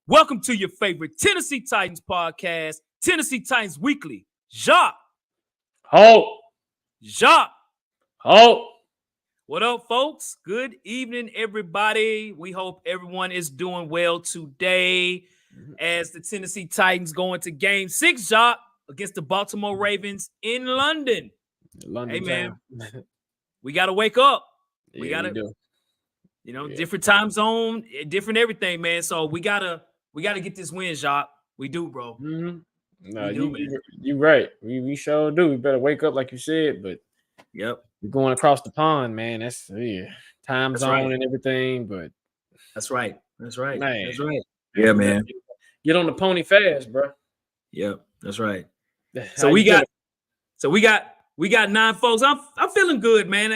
Welcome to your favorite Tennessee Titans podcast, Tennessee Titans Weekly. Jacques. Jacques. What up, folks? Good evening, everybody. We hope everyone is doing well today as the Tennessee Titans go into Game 6, Jacques, against the Baltimore Ravens in London. Hey, man, we got to wake up. Yeah, we got to, do. Different time zone, different everything, man. So we gotta get this win, Jacques. We do, bro. Mm-hmm. No, man. You're right. We sure do. We better wake up, like you said. But yep, we're going across the pond, man. That's time zone right. and everything. But that's right. Man. That's right. Yeah, man. Get on the pony fast, bro. Yep, that's right. So we got 9 folks. I'm feeling good, man.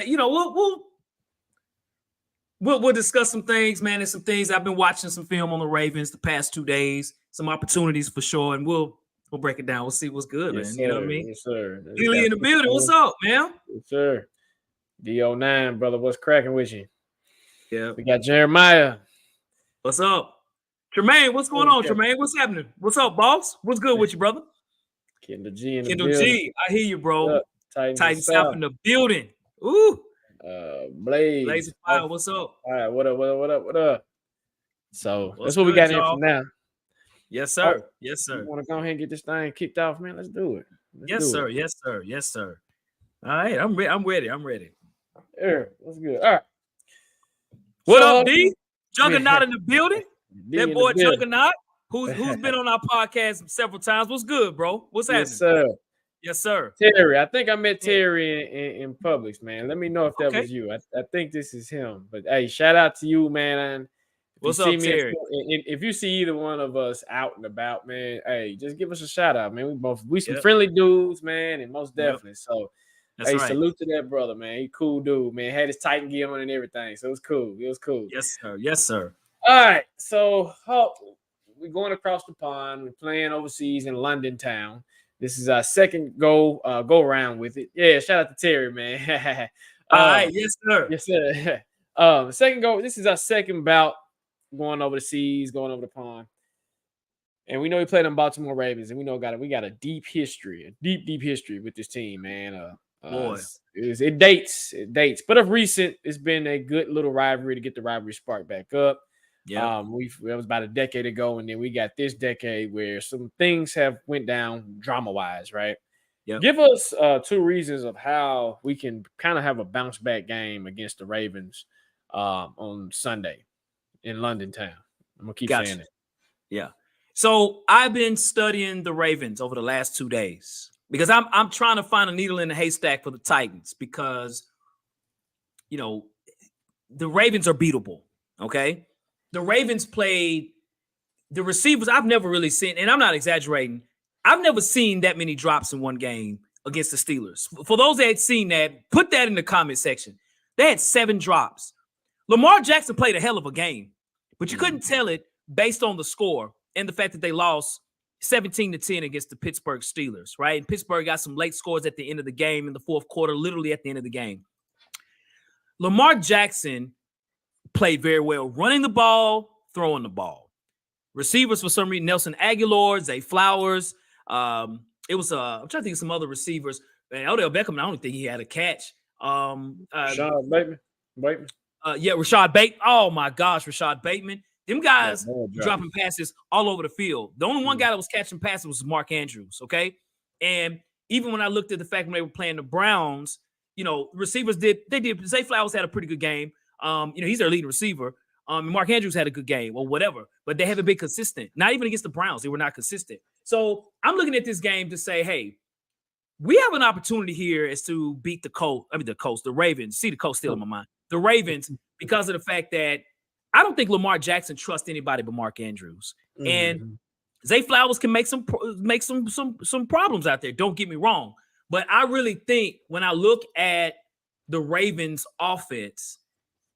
We'll discuss some things, man. There's some things I've been watching some film on the Ravens the past 2 days. Some opportunities for sure, and we'll break it down. We'll see what's good, yes, man. Sir. You know what I mean? Yes, sir. Billy in the building. What's up, man? Yes, sir. D09, brother. What's cracking with you? Yeah. We got Jeremiah. What's up? Tremaine, what's going on, Tremaine? What's happening? What's up, boss? What's good with you, brother? Kendall G in the Kendall building. G, I hear you, bro. Titans South in the building. Ooh. Blaze of Fire, what's up? All right, what up? So that's what we got in for now. Yes, sir. Yes, sir. You want to go ahead and get this thing kicked off, man? Let's do it. Yes, sir. All right, I'm ready. Yeah, that's good. All right. What up, D? Juggernaut in the building. That boy Juggernaut, who's been on our podcast several times. What's good, bro? What's happening? Yes, sir. Terry, I think I met Terry in Publix, man. Let me know if that was you. I think this is him. But hey, shout out to you, man. What's up, Terry? If you see either one of us out and about, man, hey, just give us a shout out, man. We some friendly dudes, man, and most definitely. So, hey, salute to that brother, man. He cool dude, man. Had his Titan gear on and everything, so it was cool. Yes, sir. All right, so we're going across the pond. We're playing overseas in London town. This is our second go around with it. Yeah, shout out to Terry, man. All right, yes, sir. Yes, sir. Second go. This is our second bout going over the seas, going over the pond. And we know we played on Baltimore Ravens, and we know we got a deep history, with this team, man. Boy. It dates. But of recent, it's been a good little rivalry to get the rivalry spark back up. Yeah, that was about a decade ago, and then we got this decade where some things have went down drama-wise, right? Yeah. Give us 2 reasons of how we can kind of have a bounce back game against the Ravens on Sunday in London town. I'm gonna keep saying it. Yeah. So I've been studying the Ravens over the last 2 days because I'm trying to find a needle in the haystack for the Titans because the Ravens are beatable. Okay. The Ravens played the receivers. I've never really seen, and I'm not exaggerating, I've never seen that many drops in one game against the Steelers. For those that had seen that, put that in the comment section. They had 7 drops. Lamar Jackson played a hell of a game, but you couldn't tell it based on the score and the fact that they lost 17-10 against the Pittsburgh Steelers, right? And Pittsburgh got some late scores at the end of the game in the fourth quarter, literally at the end of the game. Lamar Jackson played very well, running the ball, throwing the ball. Receivers, for some reason, Nelson Aguilar, Zay Flowers. It was I'm trying to think of some other receivers. Man, Odell Beckham, I don't think he had a catch. Rashad Bateman. Rashad Bateman. Oh my gosh, Rashad Bateman. Them guys dropping passes all over the field. The only one guy that was catching passes was Mark Andrews. Okay, and even when I looked at the fact when they were playing the Browns, receivers did. Zay Flowers had a pretty good game. He's their leading receiver. Mark Andrews had a good game or whatever, but they haven't been consistent. Not even against the Browns. They were not consistent. So I'm looking at this game to say, hey, we have an opportunity here as to beat the Ravens. See the Colts still in my mind. The Ravens, because of the fact that I don't think Lamar Jackson trusts anybody but Mark Andrews. Mm-hmm. And Zay Flowers can make some problems out there. Don't get me wrong. But I really think when I look at the Ravens offense,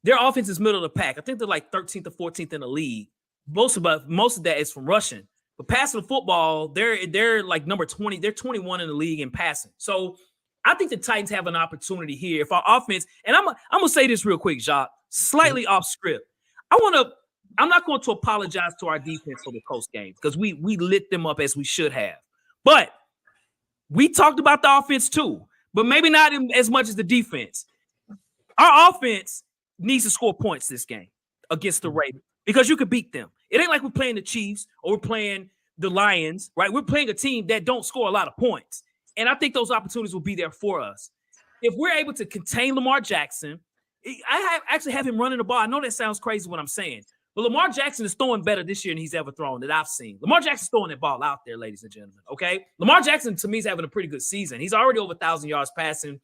their offense is middle of the pack. I think they're like 13th or 14th in the league. Most of that is from rushing. But passing the football, they're like number 20. They're 21 in the league in passing. So I think the Titans have an opportunity here. If our offense, and I'm gonna say this real quick, Jacques, slightly off script. I want to I'm not going to apologize to our defense for the post game because we lit them up as we should have. But we talked about the offense too, but maybe not as much as the defense. Our offense needs to score points this game against the Ravens because you could beat them. It ain't like we're playing the Chiefs or we're playing the Lions, right? We're playing a team that don't score a lot of points. And I think those opportunities will be there for us. If we're able to contain Lamar Jackson, I actually have him running the ball. I know that sounds crazy what I'm saying, but Lamar Jackson is throwing better this year than he's ever thrown that I've seen. Lamar Jackson's throwing that ball out there, ladies and gentlemen, okay? Lamar Jackson, to me, is having a pretty good season. He's already over 1,000 yards passing,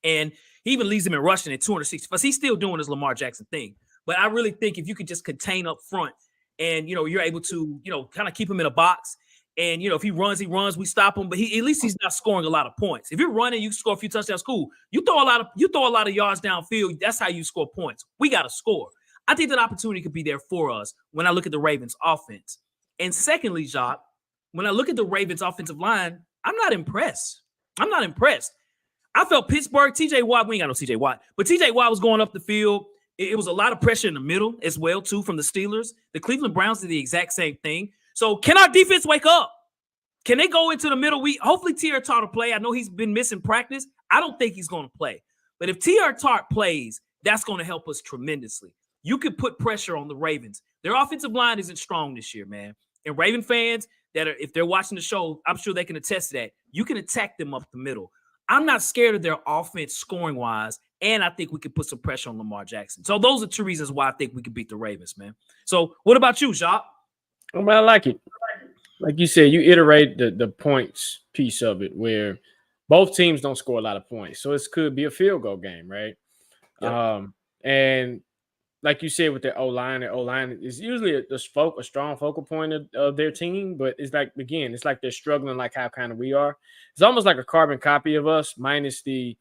and he even leads him in rushing at 260. He's still doing his Lamar Jackson thing. But I really think if you could just contain up front and, you're able to, kind of keep him in a box. And, if he runs, we stop him. But at least he's not scoring a lot of points. If you're running, you score a few touchdowns, cool. You throw a lot of yards downfield. That's how you score points. We got to score. I think that opportunity could be there for us when I look at the Ravens offense. And secondly, Jacques, when I look at the Ravens offensive line, I'm not impressed. I felt Pittsburgh, TJ Watt, we ain't got no TJ Watt, but TJ Watt was going up the field. It was a lot of pressure in the middle as well, too, from the Steelers. The Cleveland Browns did the exact same thing. So can our defense wake up? Can they go into the middle? Hopefully T.R. Tart will play. I know he's been missing practice. I don't think he's going to play. But if T.R. Tart plays, that's going to help us tremendously. You could put pressure on the Ravens. Their offensive line isn't strong this year, man. And Raven fans if they're watching the show, I'm sure they can attest to that. You can attack them up the middle. I'm not scared of their offense scoring-wise, and I think we could put some pressure on Lamar Jackson. So those are two reasons why I think we could beat the Ravens, man. So what about you, Jacques? Well, I like it. Like you said, you iterate the points piece of it where both teams don't score a lot of points. So it could be a field goal game, right? Yep. And like you said with the O-line is usually a strong focal point of their team, but it's like, again, it's like they're struggling like how kind of we are. It's almost like a carbon copy of us minus the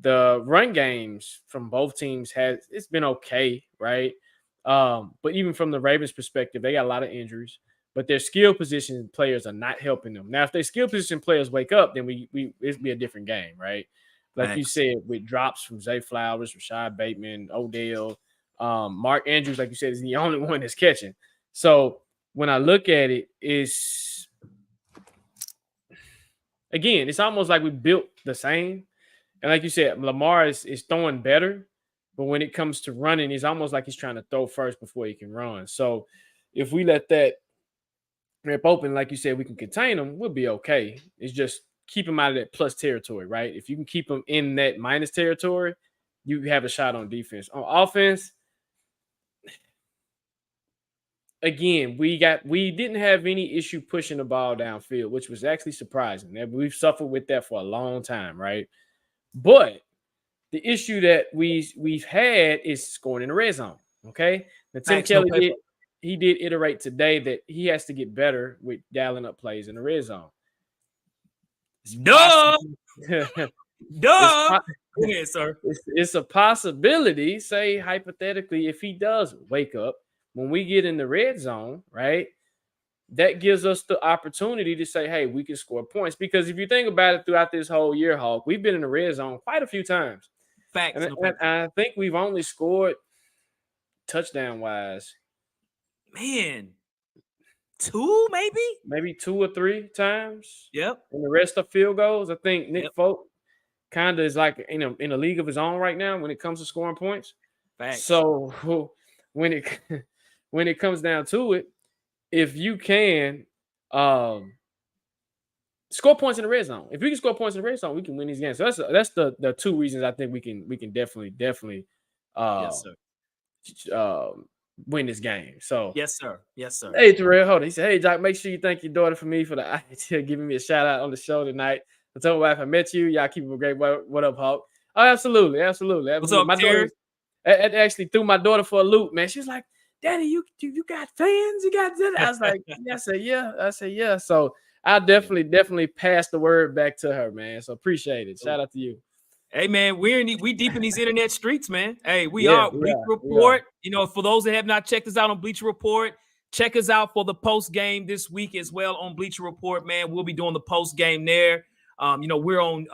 run games from both teams. It's been okay, right? But even from the Ravens perspective, they got a lot of injuries, but their skill position players are not helping them. Now, if their skill position players wake up, then it'd be a different game, right? Like Thanks. You said, with drops from Zay Flowers, Rashad Bateman, Odell, Mark Andrews, like you said, is the only one that's catching. So when I look at it, it's almost like we built the same. And like you said, Lamar is throwing better, but when it comes to running, it's almost like he's trying to throw first before he can run. So if we let that rip open, like you said, we can contain him, we'll be okay. It's just keep him out of that plus territory, right? If you can keep him in that minus territory, you have a shot on defense. On offense, again, we didn't have any issue pushing the ball downfield, which was actually surprising. We've suffered with that for a long time, right? But the issue that we've had is scoring in the red zone. Okay, now Tim Kelly did iterate today that he has to get better with dialing up plays in the red zone. Duh. Go ahead, sir. It's a possibility, say hypothetically, if he does wake up when we get in the red zone, right? That gives us the opportunity to say, hey, we can score points. Because if you think about it throughout this whole year, Hawk, we've been in the red zone quite a few times. Facts. And I think we've only scored touchdown-wise. Man, 2 maybe? Maybe 2 or 3 times. Yep. And the rest are field goals. I think Nick Folk kind of is like in a league of his own right now when it comes to scoring points. Facts. So when it comes down to it, if you can score points in the red zone, if we can score points in the red zone, we can win these games. So that's the 2 reasons I think we can definitely yes, sir. Win this game. So yes, sir. Hey, Terrell, hold on. He said, hey, Doc, make sure you thank your daughter for me for the idea giving me a shout out on the show tonight. I told my wife I met you. Y'all keep up a great. What up, Hawk? Oh, absolutely. What's up, my daughter? Actually threw my daughter for a loop, man. She was like, Daddy, you got fans? You got that? I was like, yeah. I said, yeah. So I definitely pass the word back to her, man. So appreciate it. Shout out to you. Hey, man, we deep in these internet streets, man. Hey, we are Bleacher Report. For those that have not checked us out on Bleacher Report, check us out for the post game this week as well on Bleacher Report, man. We'll be doing the post game there. We're on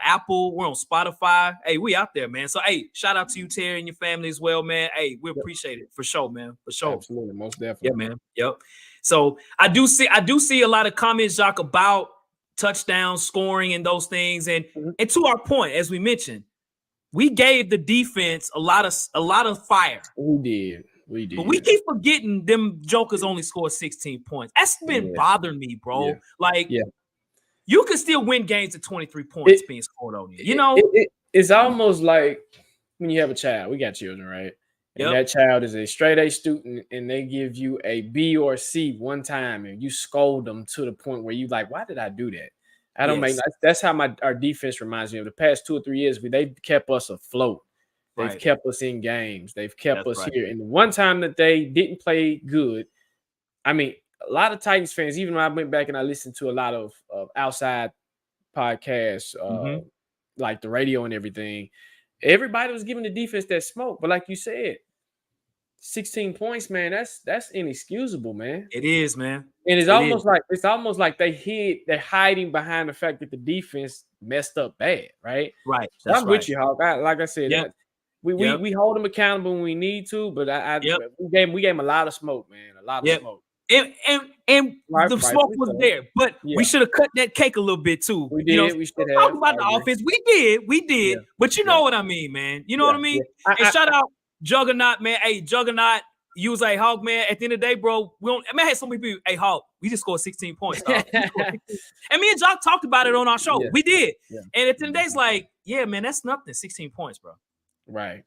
Apple, we're on Spotify. Hey, we out there, man. So hey, shout out to you, Terry, and your family as well, man. Hey, we appreciate it for sure, man. For sure. Absolutely, most definitely. Yeah, man. Yep. So I do see a lot of comments, Jacques, about touchdown scoring and those things. And to our point, as we mentioned, we gave the defense a lot of fire. We did. But we keep forgetting them jokers only scored 16 points. That's been bothering me, bro. You can still win games at 23 points being scored on you. It's almost like when you have a child. We got children, right? And that child is a straight A student, and they give you a B or C one time, and you scold them to the point where you like, why did I do that? I don't make. That's how our defense reminds me of the past 2 or 3 years. They've kept us afloat. They've kept us in games. They've kept us here. And the one time that they didn't play good, I mean, a lot of Titans fans, even when I went back and I listened to a lot of outside podcasts, like the radio and everything, everybody was giving the defense that smoke. But like you said, 16 points, man, that's inexcusable, man. It is, man. And it's almost like they're hiding behind the fact that the defense messed up bad, right? Right. So I'm with you, Hawk. Like I said, we hold them accountable when we need to, but we gave them a lot of smoke, man. A lot of smoke. And the smoke was there, but we should have cut that cake a little bit too. We did. We should have. Talk about the offense. We did. Yeah. But you know what I mean, man. You know what I mean? Yeah. And shout out Juggernaut, man. Hey, Juggernaut, you was like, Hawk, man, at the end of the day, bro, I had so many people, hey, Hawk, we just scored 16 points. And me and Jock talked about it on our show. Yeah. We did. Yeah. And at the end of the day, it's like, yeah, man, that's nothing. 16 points, bro. Right.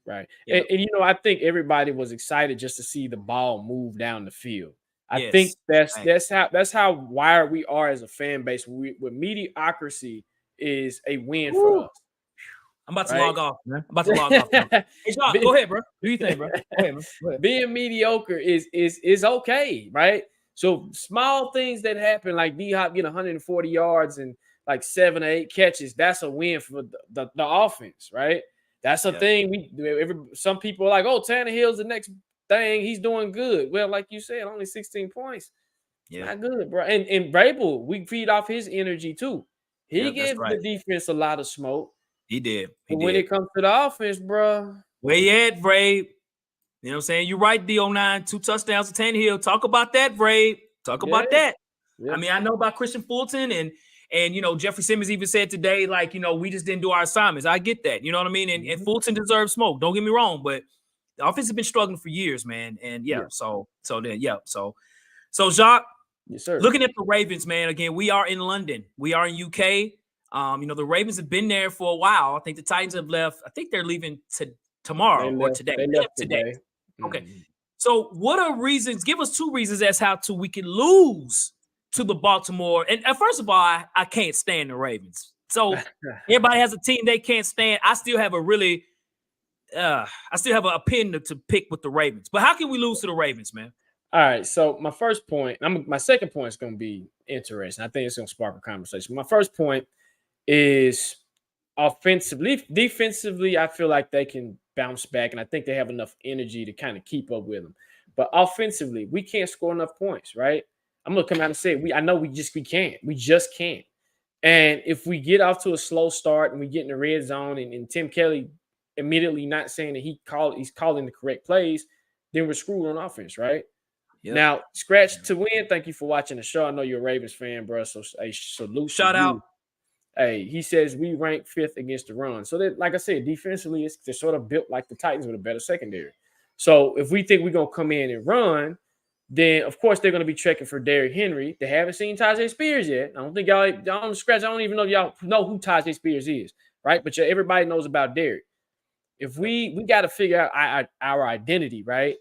Yeah. And I think everybody was excited just to see the ball move down the field. I think that's how wired we are as a fan base. With mediocrity is a win for us. I'm about to log off, man. I'm about to log off. Hey, Jock, go ahead, bro. Do you think, bro? Go ahead, man. Go ahead. Being mediocre is okay, right? So small things that happen, like D-Hop getting 140 yards and like 7 or 8 catches, that's a win for the offense, right? That's a thing. Some people are like, oh, Tannehill's the next thing. He's doing good. Well, like you said, only 16 points. Yeah. Not good, bro. And Vrabel, we feed off his energy too. He gives the defense a lot of smoke. He did. But when it comes to the offense, bro. Where you at, Vrab? You know what I'm saying? You're right, D09. 2 touchdowns to Tannehill. Talk about that, Vrab. Talk about that. Yeah. I mean, I know about Christian Fulton and Jeffrey Simmons even said today, like, we just didn't do our assignments. I get that. You know what I mean? And Fulton deserves smoke. Don't get me wrong, but the offense has been struggling for years, man. And so Jacques, yes, sir. Looking at the Ravens, man, again, we are in London. We are in UK. The Ravens have been there for a while. I think the Titans have left. I think they're leaving tomorrow or today. They left today. Okay. So what are reasons? Give us 2 reasons as how we can lose to the Baltimore. And first of all, I can't stand the Ravens. So everybody has a team they can't stand. I still have an opinion to pick with the Ravens. But how can we lose to the Ravens, man? All right. So my first point, my second point is going to be interesting. I think it's going to spark a conversation. My first point is offensively. Defensively, I feel like they can bounce back, and I think they have enough energy to kind of keep up with them. But offensively, we can't score enough points, right? I'm going to come out and say we can't. We just can't. And if we get off to a slow start and we get in the red zone and Tim Kelly immediately not saying that he's calling the correct plays, then we're screwed on offense, right? Yep. Now, scratch to win. Thank you for watching the show. I know you're a Ravens fan, bro. So a salute. Shout out. Hey, he says we rank 5th against the run. So that, like I said, defensively, they're sort of built like the Titans with a better secondary. So if we think we're gonna come in and run, then of course they're gonna be checking for Derrick Henry. They haven't seen Tajay Spears yet. I don't think y'all on scratch. I don't even know if y'all know who Tajay Spears is, right? But everybody knows about Derrick. If we got to figure out our identity, right?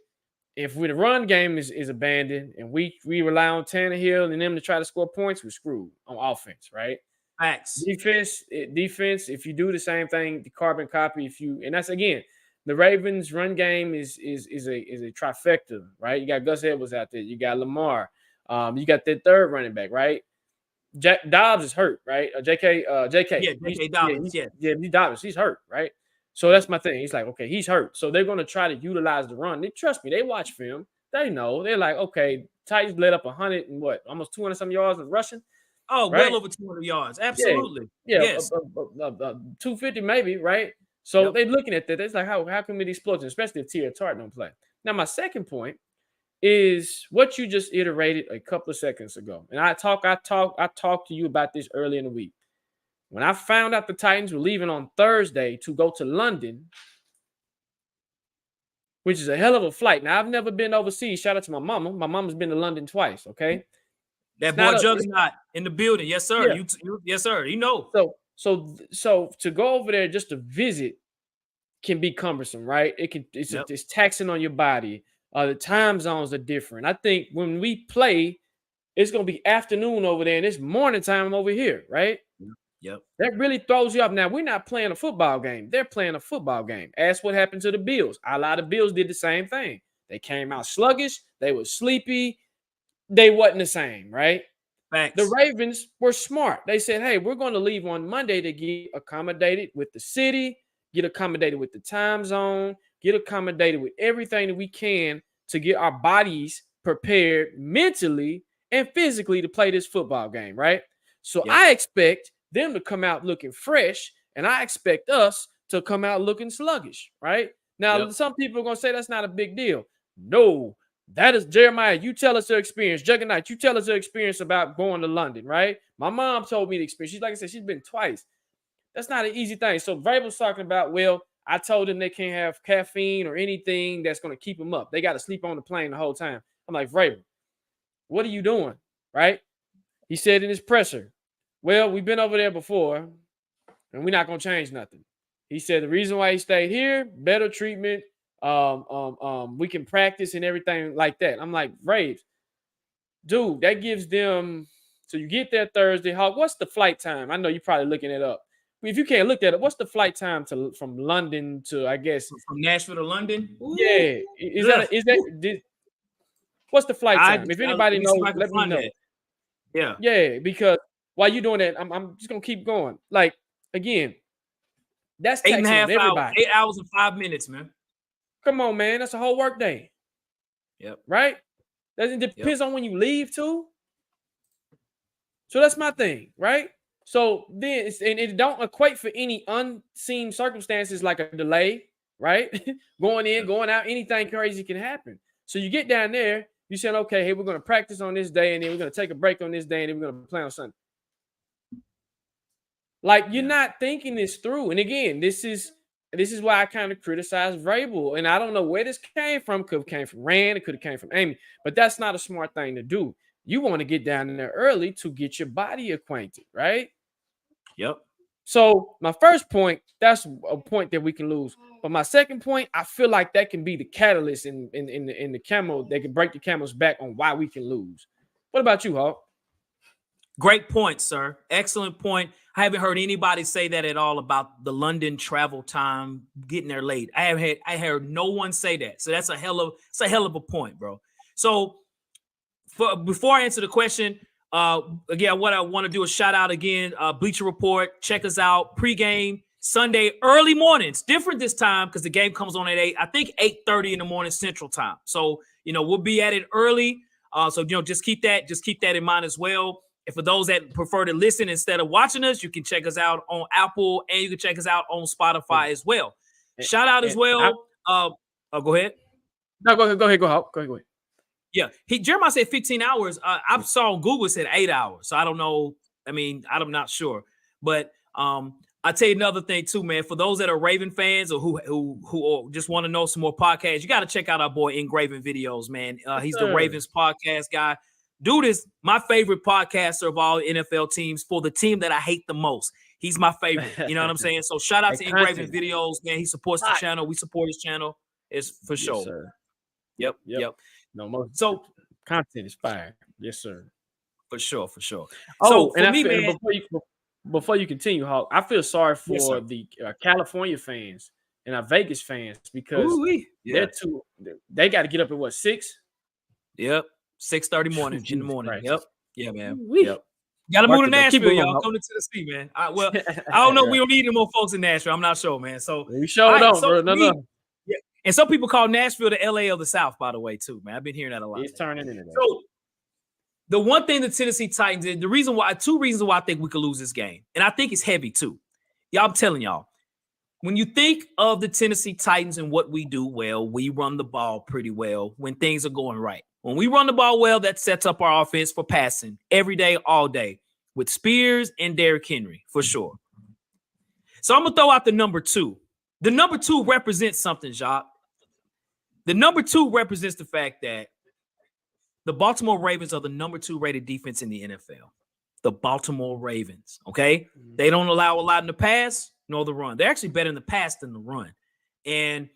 If the run game is abandoned and we rely on Tannehill and them to try to score points, we're screwed on offense, right? Facts. Defense. If you do the same thing, the carbon copy. And that's again, the Ravens' run game is a trifecta, right? You got Gus Edwards out there. You got Lamar. You got that third running back, right? Dobbs is hurt, right? JK. Yeah, JK Dobbins. Yeah, Dobbins. He's hurt, right? So that's my thing. He's like, okay, he's hurt. So they're going to try to utilize the run. Trust me, they watch film. They know. They're like, okay, Titans led up 100 and almost 200 some yards of rushing. Oh, right? well over 200 yards. Absolutely. Yeah. Yes. 250 maybe, right? So they're looking at that. It's like, how can we explode, especially if Tia Tart don't play? Now, my second point is what you just iterated a couple of seconds ago. And I talked to you about this early in the week. When I found out the Titans were leaving on Thursday to go to London, which is a hell of a flight. Now, I've never been overseas. Shout out to my mama. My mama's been to London twice, okay? That boy Juggernaut in the building. Yes, sir. Yeah. Yes, sir. You know. So to go over there just to visit can be cumbersome, right? It's taxing on your body. The time zones are different. I think when we play, it's gonna be afternoon over there and it's morning time over here, right? Yep. That really throws you off. Now, we're not playing a football game. They're playing a football game. Ask what happened to the Bills. A lot of Bills did the same thing. They came out sluggish. They were sleepy. They wasn't the same, right? Facts. The Ravens were smart. They said, hey, we're going to leave on Monday to get accommodated with the city, get accommodated with the time zone, get accommodated with everything that we can to get our bodies prepared mentally and physically to play this football game, right? So I expect them to come out looking fresh, and I expect us to come out looking sluggish, right? Now, some people are going to say that's not a big deal. No, that is Jeremiah. You tell us your experience. Juggernaut, you tell us your experience about going to London, right? My mom told me the experience. She's like I said, she's been twice. That's not an easy thing. So Vrabel's talking about, well, I told them they can't have caffeine or anything that's going to keep them up. They got to sleep on the plane the whole time. I'm like, Vrabel, what are you doing, right? He said in his presser, well, we've been over there before, and we're not going to change nothing. He said the reason why he stayed here, better treatment, we can practice and everything like that. I'm like, Braves, dude, that gives them. So you get there Thursday. What's the flight time? I know you're probably looking it up. If you can't look at it, what's the flight time from London to, I guess, from Nashville to London? Ooh, yeah, what's the flight time? If anybody knows, let me know. Yeah, because while you're doing that, I'm just gonna keep going. Like again, that's 8.5 everybody. hours, 8 hours and 5 minutes, man. Come on, man. That's a whole work day. Yep. Right? It depends on when you leave, too. So that's my thing, right? So then, it don't equate for any unseen circumstances like a delay, right? Going in, going out, anything crazy can happen. So you get down there, you said, okay, hey, we're going to practice on this day, and then we're going to take a break on this day, and then we're going to play on Sunday. Like, you're not thinking this through. And again, this is why I kind of criticize Vrabel. And I don't know where this came from. Could have came from Rand. It could have came from Amy. But that's not a smart thing to do. You want to get down there early to get your body acquainted, right? Yep. So my first point, that's a point that we can lose. But my second point, I feel like that can be the catalyst in the camel. They can break the camel's back on why we can lose. What about you, Hawk? Great point, sir. Excellent point. I haven't heard anybody say that at all about the London travel time, getting there late. I heard no one say that. So that's a hell of a point, bro. So before I answer the question, again, what I want to do is shout out again, Bleacher Report. Check us out. Pregame Sunday, early mornings. Different this time because the game comes on at 8. I think 8:30 in the morning Central Time. So we'll be at it early. So just keep that in mind as well. And for those that prefer to listen instead of watching us, you can check us out on Apple and you can check us out on Spotify as well. Shout out as well. Go ahead. No, go ahead. Go ahead. Yeah, Jeremiah said 15 hours. I saw on Google it said 8 hours. So I don't know. I mean, I'm not sure. But I'll tell you another thing too, man. For those that are Raven fans or who just want to know some more podcasts, you got to check out our boy Engraving Videos, man. He's the Ravens podcast guy. Dude is my favorite podcaster of all NFL teams for the team that I hate the most. He's my favorite. You know what I'm saying? So shout out to Engraving Videos, man. He supports the channel. We support his channel. It's for sure. Sir. Yep. No more. So content is fire. Yes, sir. For sure. Oh, so for me, man, before you continue, Hawk, I feel sorry for the California fans and our Vegas fans because they got to get up at 6? Yep. 6:30 morning in the morning. Christ. Yep. Yeah, man. Wee. Yep. Got to move to Nashville, y'all. Come to Tennessee, man. I don't know. We don't need any more folks in Nashville. I'm not sure, man. So we sure don't, bro. No. Yeah. And some people call Nashville the LA of the South, by the way, too, man. I've been hearing that a lot. It's turning into that. So The one thing the Tennessee Titans did, two reasons why I think we could lose this game, and I think it's heavy too. Y'all, I'm telling y'all, when you think of the Tennessee Titans and what we do well, we run the ball pretty well when things are going right. When we run the ball well, that sets up our offense for passing every day, all day, with Spears and Derrick Henry, for sure. So I'm going to throw out the number 2. The number 2 represents something, Jacques. The number 2 represents the fact that the Baltimore Ravens are the number 2 rated defense in the NFL. The Baltimore Ravens, okay? They don't allow a lot in the pass nor the run. They're actually better in the pass than the run. And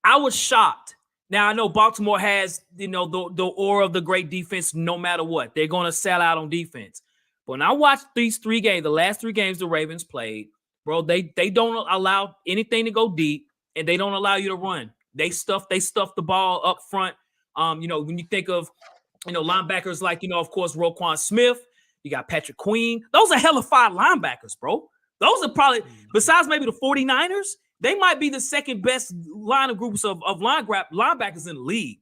I was shocked. Now, I know Baltimore has, the aura of the great defense no matter what. They're going to sell out on defense. But when I watched these 3 games, the last 3 games the Ravens played, bro, they don't allow anything to go deep, and they don't allow you to run. They stuff the ball up front. When you think of, linebackers like, of course, Roquan Smith, you got Patrick Queen. Those are hella fine linebackers, bro. Those are probably, besides maybe the 49ers, they might be the second best line of groups of linebackers in the league.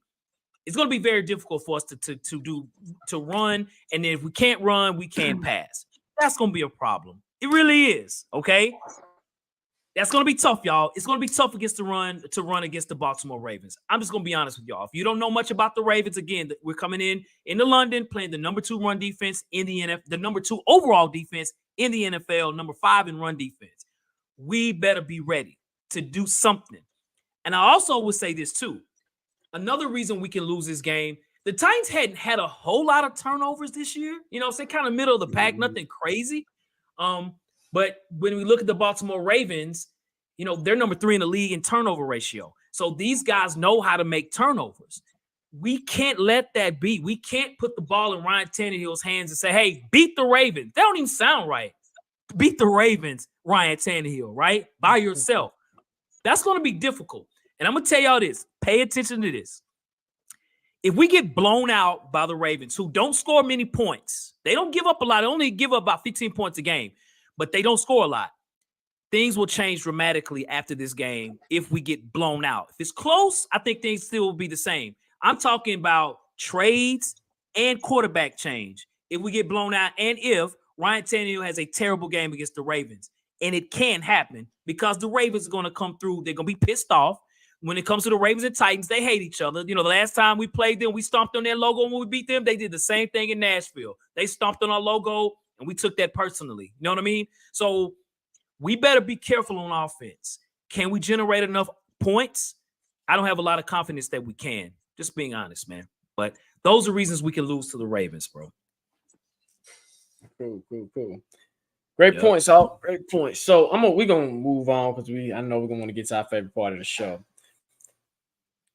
It's going to be very difficult for us to run, and then if we can't run, we can't pass. That's going to be a problem. It really is, okay? That's going to be tough, y'all. It's going to be tough to run against the Baltimore Ravens. I'm just going to be honest with y'all. If you don't know much about the Ravens, again, we're coming into London, playing the number 2 run defense in the NFL, the number 2 overall defense in the NFL, number 5 in run defense. We better be ready to do something. And I also would say this too. Another reason we can lose this game, the Titans hadn't had a whole lot of turnovers this year. Say kind of middle of the pack, nothing crazy. But when we look at the Baltimore Ravens, they're number 3 in the league in turnover ratio. So these guys know how to make turnovers. We can't let that be. We can't put the ball in Ryan Tannehill's hands and say, hey, beat the Ravens. That don't even sound right. Beat the Ravens, Ryan Tannehill, right? By yourself. That's going to be difficult. And I'm going to tell y'all this. Pay attention to this. If we get blown out by the Ravens, who don't score many points, they don't give up a lot. They only give up about 15 points a game, but they don't score a lot. Things will change dramatically after this game if we get blown out. If it's close, I think things still will be the same. I'm talking about trades and quarterback change. If we get blown out and if Ryan Tannehill has a terrible game against the Ravens, and it can happen because the Ravens are going to come through. They're going to be pissed off. When it comes to the Ravens and Titans, they hate each other. The last time we played them, we stomped on their logo when we beat them. They did the same thing in Nashville. They stomped on our logo, and we took that personally. You know what I mean? So we better be careful on offense. Can we generate enough points? I don't have a lot of confidence that we can. Just being honest, man. But those are reasons we can lose to the Ravens, bro. Cool. Great points, all. Great points. So we're gonna move on because I know we're gonna want to get to our favorite part of the show.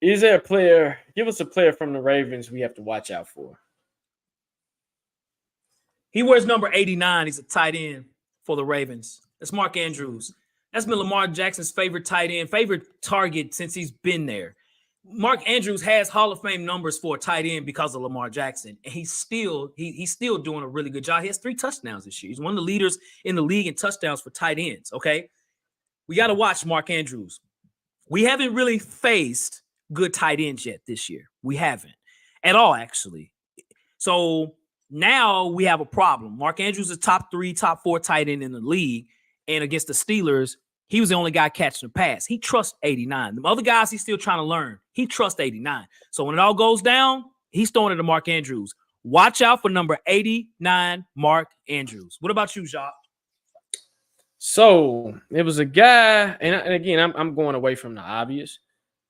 Is there a player? Give us a player from the Ravens we have to watch out for. He wears number 89. He's a tight end for the Ravens. That's Mark Andrews. That's been Lamar Jackson's favorite tight end, favorite target since he's been there. Mark Andrews has Hall of Fame numbers for a tight end because of Lamar Jackson, and he's still doing a really good job. He has 3 touchdowns this year. He's one of the leaders in the league in touchdowns for tight ends, okay? We got to watch Mark Andrews. We haven't really faced good tight ends yet this year. We haven't at all, actually. So now we have a problem. Mark Andrews is top 3, top 4 tight end in the league, and against the Steelers, he was the only guy catching the pass. He trusts 89. The other guys, he's still trying to learn. He trusts 89. So when it all goes down, he's throwing it to Mark Andrews. Watch out for number 89, Mark Andrews. What about you, Jacques? So it was a guy, and again, I'm going away from the obvious,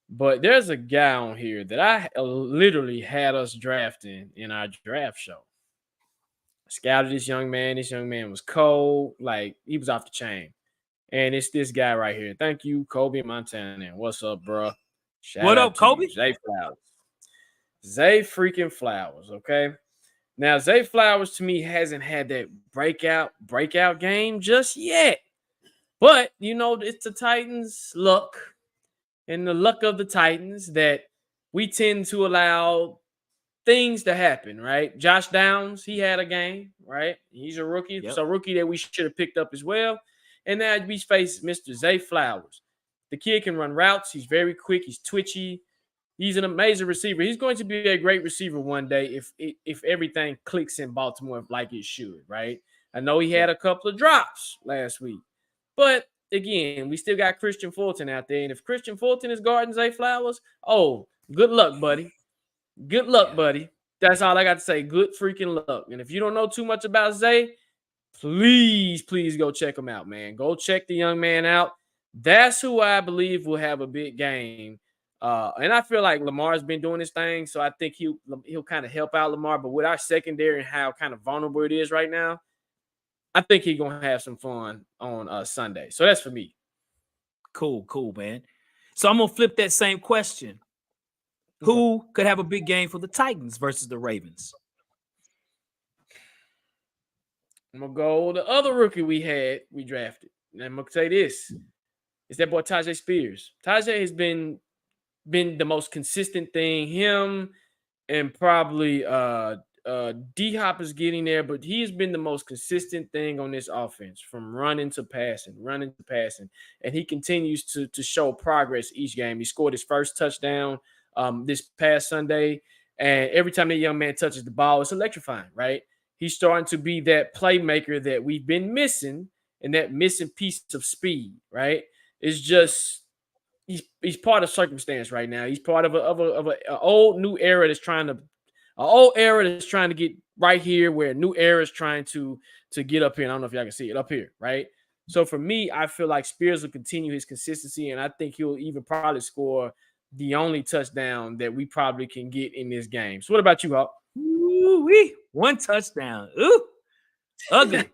but there's a guy on here that I literally had us drafting in our draft show. I scouted this young man. This young man was cold. Like, he was off the chain. And it's this guy right here. Thank you, Kobe Montana. What's up, bro? What up, Kobe? Zay Flowers. Zay freaking Flowers, okay? Now, Zay Flowers, to me, hasn't had that breakout game just yet. But, it's the Titans' luck and the luck of the Titans that we tend to allow things to happen, right? Josh Downs, he had a game, right? He's a rookie. Yep. So a rookie that we should have picked up as well. And now we face Mr. Zay Flowers. The kid can run routes. He's very quick. He's twitchy. He's an amazing receiver. He's going to be a great receiver one day if everything clicks in Baltimore like it should, right? I know he had a couple of drops last week, but again, we still got Christian Fulton out there, and if Christian Fulton is guarding Zay Flowers, oh, good luck, buddy. Good luck, buddy. That's all I got to say. Good freaking luck. And if you don't know too much about Zay, please go check him out, man. Go check the young man out. That's who I believe will have a big game. And I feel like Lamar's been doing his thing, so I think he'll kind of help out Lamar. But with our secondary and how kind of vulnerable it is right now, I think he's going to have some fun on Sunday. So that's for me. Cool, man. So I'm going to flip that same question. Who could have a big game for the Titans versus the Ravens? I'm going to go the other rookie we drafted. And I'm going to say this. It's that boy Tajay Spears. Tajay has been the most consistent thing. Him and probably D-Hop is getting there, but he has been the most consistent thing on this offense from running to passing. And he continues to show progress each game. He scored his first touchdown this past Sunday, and every time that young man touches the ball, it's electrifying, right? He's starting to be that playmaker that we've been missing, and that missing piece of speed, right? It's just he's part of circumstance right now. He's part of an old new era that's trying to get right here, where a new era is trying to get up here. And I don't know if y'all can see it up here, right? So for me, I feel like Spears will continue his consistency, and I think he'll even probably score the only touchdown that we probably can get in this game. So what about you, Hawk? Ooh-wee. One touchdown. Ooh, ugly.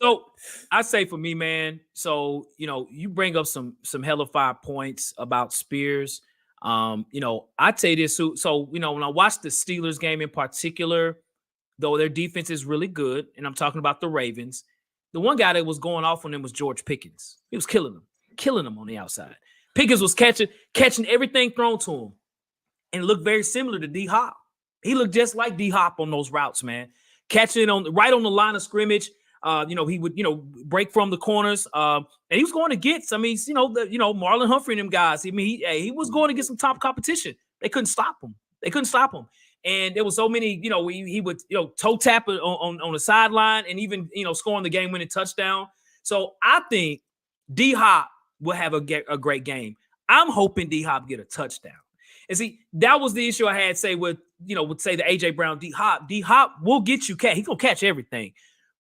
So I say for me, man, so, you bring up some hella fire points about Spears. I'd say this. So, when I watched the Steelers game in particular, though their defense is really good, and I'm talking about the Ravens, the one guy that was going off on them was George Pickens. He was killing them on the outside. Pickens was catching everything thrown to him, and looked very similar to D-Hop. He looked just like D-Hop on those routes, man. Catching right on the line of scrimmage. He would, break from the corners. And he was going to get some, Marlon Humphrey and them guys. I mean, he was going to get some top competition. They couldn't stop him. And there was so many, he would, toe tap on the sideline and even, scoring the game-winning touchdown. So I think D-Hop will have a great game. I'm hoping D-Hop get a touchdown. And see, that was the issue I had, with the A.J. Brown D-Hop. D-Hop will get you catch. He's going to catch everything.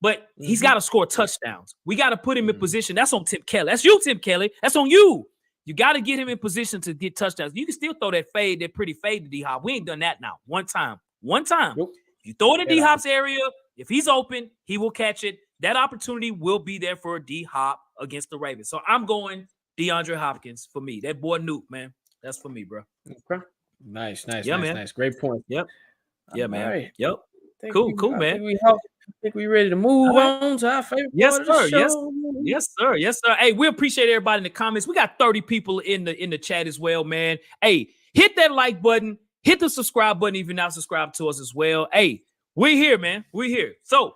But he's got to score touchdowns. We got to put him in position. That's on Tim Kelly. That's you, Tim Kelly. That's on you. You got to get him in position to get touchdowns. You can still throw that pretty fade to D-Hop. We ain't done that now. One time. Nope. You throw it in D-Hop's area. If he's open, he will catch it. That opportunity will be there for D-Hop against the Ravens. So I'm going DeAndre Hopkins for me. That boy Nuke, man. That's for me, bro. Okay. Nice. Man. Nice. Great point. Yep. Yeah, man. Right. Yep. Cool, man. I think we ready to move on to our favorite part of the show. Yes, sir. Hey, we appreciate everybody in the comments. We got 30 people in the chat as well, man. Hey, hit that like button. Hit the subscribe button if you're not subscribed to us as well. Hey, we're here, man. We're here. So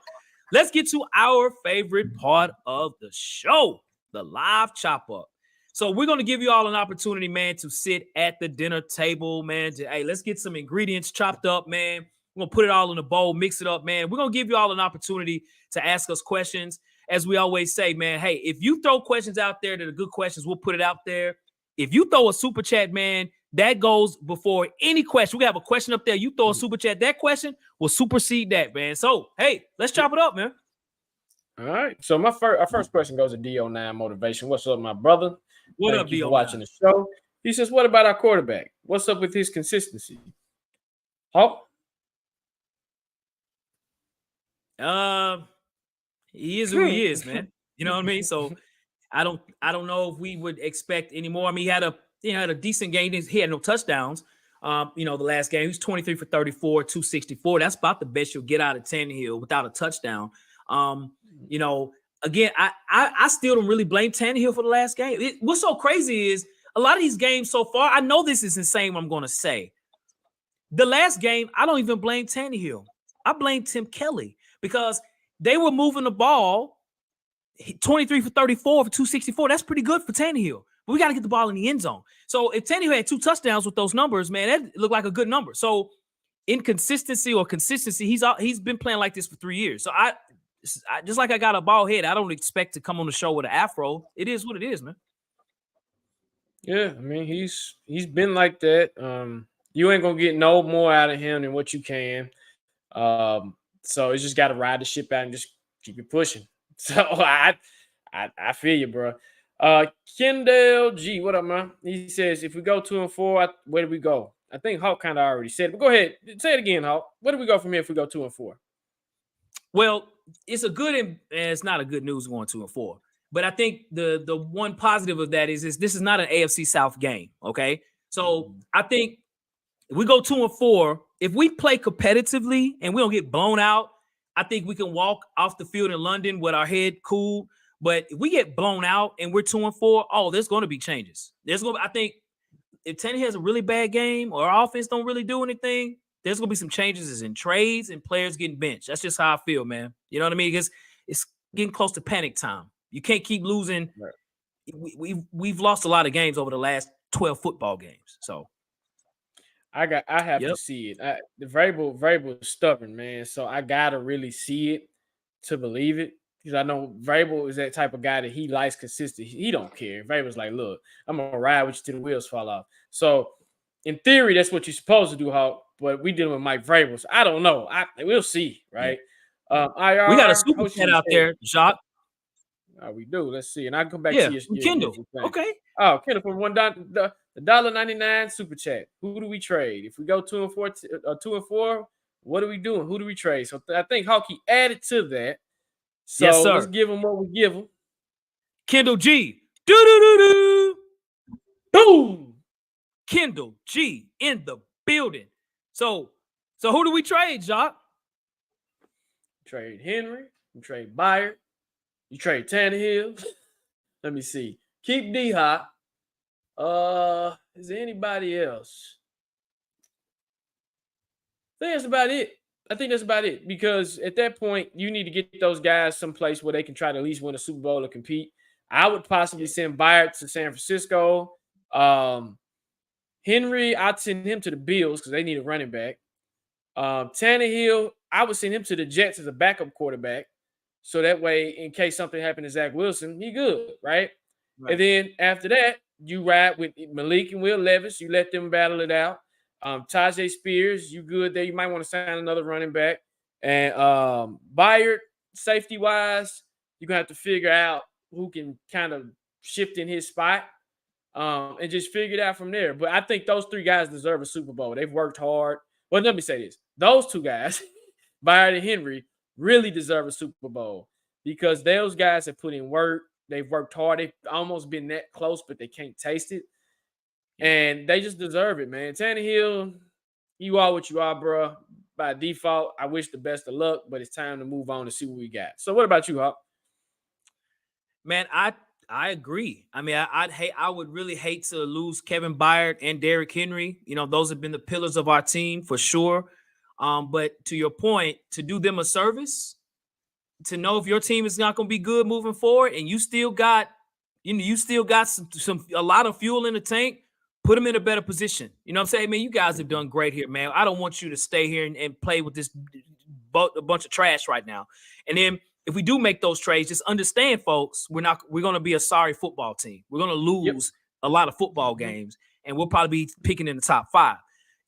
let's get to our favorite part of the show, the live chop up. So we're going to give you all an opportunity, man, to sit at the dinner table, man. Let's get some ingredients chopped up, man. We're going to put it all in a bowl, mix it up, man. We're going to give you all an opportunity to ask us questions. As we always say, man, hey, if you throw questions out there that are good questions, we'll put it out there. If you throw a super chat, man, that goes before any question. We have a question up there. You throw a super chat, that question will supersede that, man. So, hey, let's chop it up, man. All right. So our first question goes to DO9 Motivation. What's up, my brother? What up, DO9? Watching the show. He says, what about our quarterback? What's up with his consistency? Hawk? He is who he is, man. You know what I mean? So I don't know if we would expect any more. I mean, he had a decent game. He had no touchdowns. The last game, he was 23 for 34, 264. That's about the best you'll get out of Tannehill without a touchdown. Again, I still don't really blame Tannehill for the last game. What's so crazy is a lot of these games so far, I know this is insane what I'm going to say. The last game, I don't even blame Tannehill. I blame Tim Kelly because they were moving the ball 23 for 34 for 264. That's pretty good for Tannehill. but we got to get the ball in the end zone. So if Tannehill had 2 touchdowns with those numbers, man, that looked like a good number. So inconsistency or consistency, he's been playing like this for 3 years. So I just like I got a bald head, I don't expect to come on the show with an afro. It is what it is, man. Yeah, I mean he's been like that. You ain't gonna get no more out of him than what you can. So it's just got to ride the ship out and just keep it pushing. So I feel you, bro. Kendall G, what up, man? He says if we go 2-4, where do we go? I think Hawk kind of already said it, but go ahead, say it again, Hawk. Where do we go from here if we go 2-4? Well, it's a good and it's not a good news going 2-4. But I think the one positive of that is this is not an AFC South game. Okay. So I think if we go 2-4, if we play competitively and we don't get blown out, I think we can walk off the field in London with our head cool. But if we get blown out and we're 2-4, oh, there's going to be changes. I think if Tannehill has a really bad game or our offense don't really do anything, there's going to be some changes in trades and players getting benched. That's just how I feel, man. You know what I mean? Because it's getting close to panic time. You can't keep losing. Right. We've lost a lot of games over the last 12 football games. So I have to see it. The Vrabel is stubborn, man. So I gotta really see it to believe it. Because I know Vrabel is that type of guy that he likes consistency. He don't care. Vrabel's like, look, I'm gonna ride with you till the wheels fall off. So in theory, that's what you're supposed to do, Hawk. But we dealing with Mike Vrabel. So I don't know. We'll see, right? IR, we got a super chat out there, Jacques. We do. Let's see. And I can come back to your Kendall. Okay. Oh, Kendall from the $1.99 super chat. Who do we trade? If we go 2-4, what are we doing? Who do we trade? So I think Hawkey added to that. So yes, sir. Let's give him what we give him. Kendall G. Do. Boom. Kendall G in the building. So who do we trade, Jacques? Trade Henry. We trade Byard. You trade Tannehill. Let me see. Keep D-Hop. Is there anybody else? I think that's about it. Because at that point, you need to get those guys someplace where they can try to at least win a Super Bowl or compete. I would possibly send Byard to San Francisco. Henry, I'd send him to the Bills because they need a running back. Tannehill, I would send him to the Jets as a backup quarterback. So that way, in case something happened to Zach Wilson, he good, right? And then after that, you ride with Malik and Will Levis. You let them battle it out. Tajay Spears, you good there. You might want to sign another running back. And Byard, safety-wise, you're going to have to figure out who can kind of shift in his spot and just figure it out from there. But I think those 3 guys deserve a Super Bowl. They've worked hard. Well, let me say this. Those 2 guys, Byard and Henry, really deserve a Super Bowl because those guys have put in work. They've worked hard. They've almost been that close, but they can't taste it. And they just deserve it, man. Tannehill, you are what you are, bro. By default, I wish the best of luck, but it's time to move on and see what we got. So what about you, Hawk? Man, I agree. I mean, I would really hate to lose Kevin Byard and Derrick Henry. You know, those have been the pillars of our team for sure. But to your point, to do them a service, to know if your team is not going to be good moving forward, and you still got, a lot of fuel in the tank, put them in a better position. You know what I'm saying? Man, you guys have done great here, man. I don't want you to stay here and play with this a bunch of trash right now. And then if we do make those trades, just understand, folks, we're going to be a sorry football team. We're going to lose a lot of football games, and we'll probably be picking in the top 5.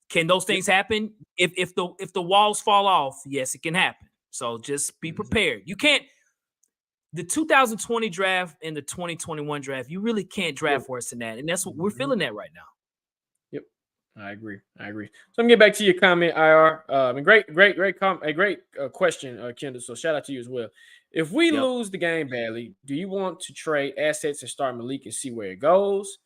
Can those things happen? If the walls fall off, yes, it can happen. So just be prepared. You can't – the 2020 draft and the 2021 draft, you really can't draft worse than that. And that's what we're feeling that right now. Yep. I agree. So I'm going to get back to your comment, IR. Great question, Kendall. So shout out to you as well. If we lose the game badly, do you want to trade assets and start Malik and see where it goes?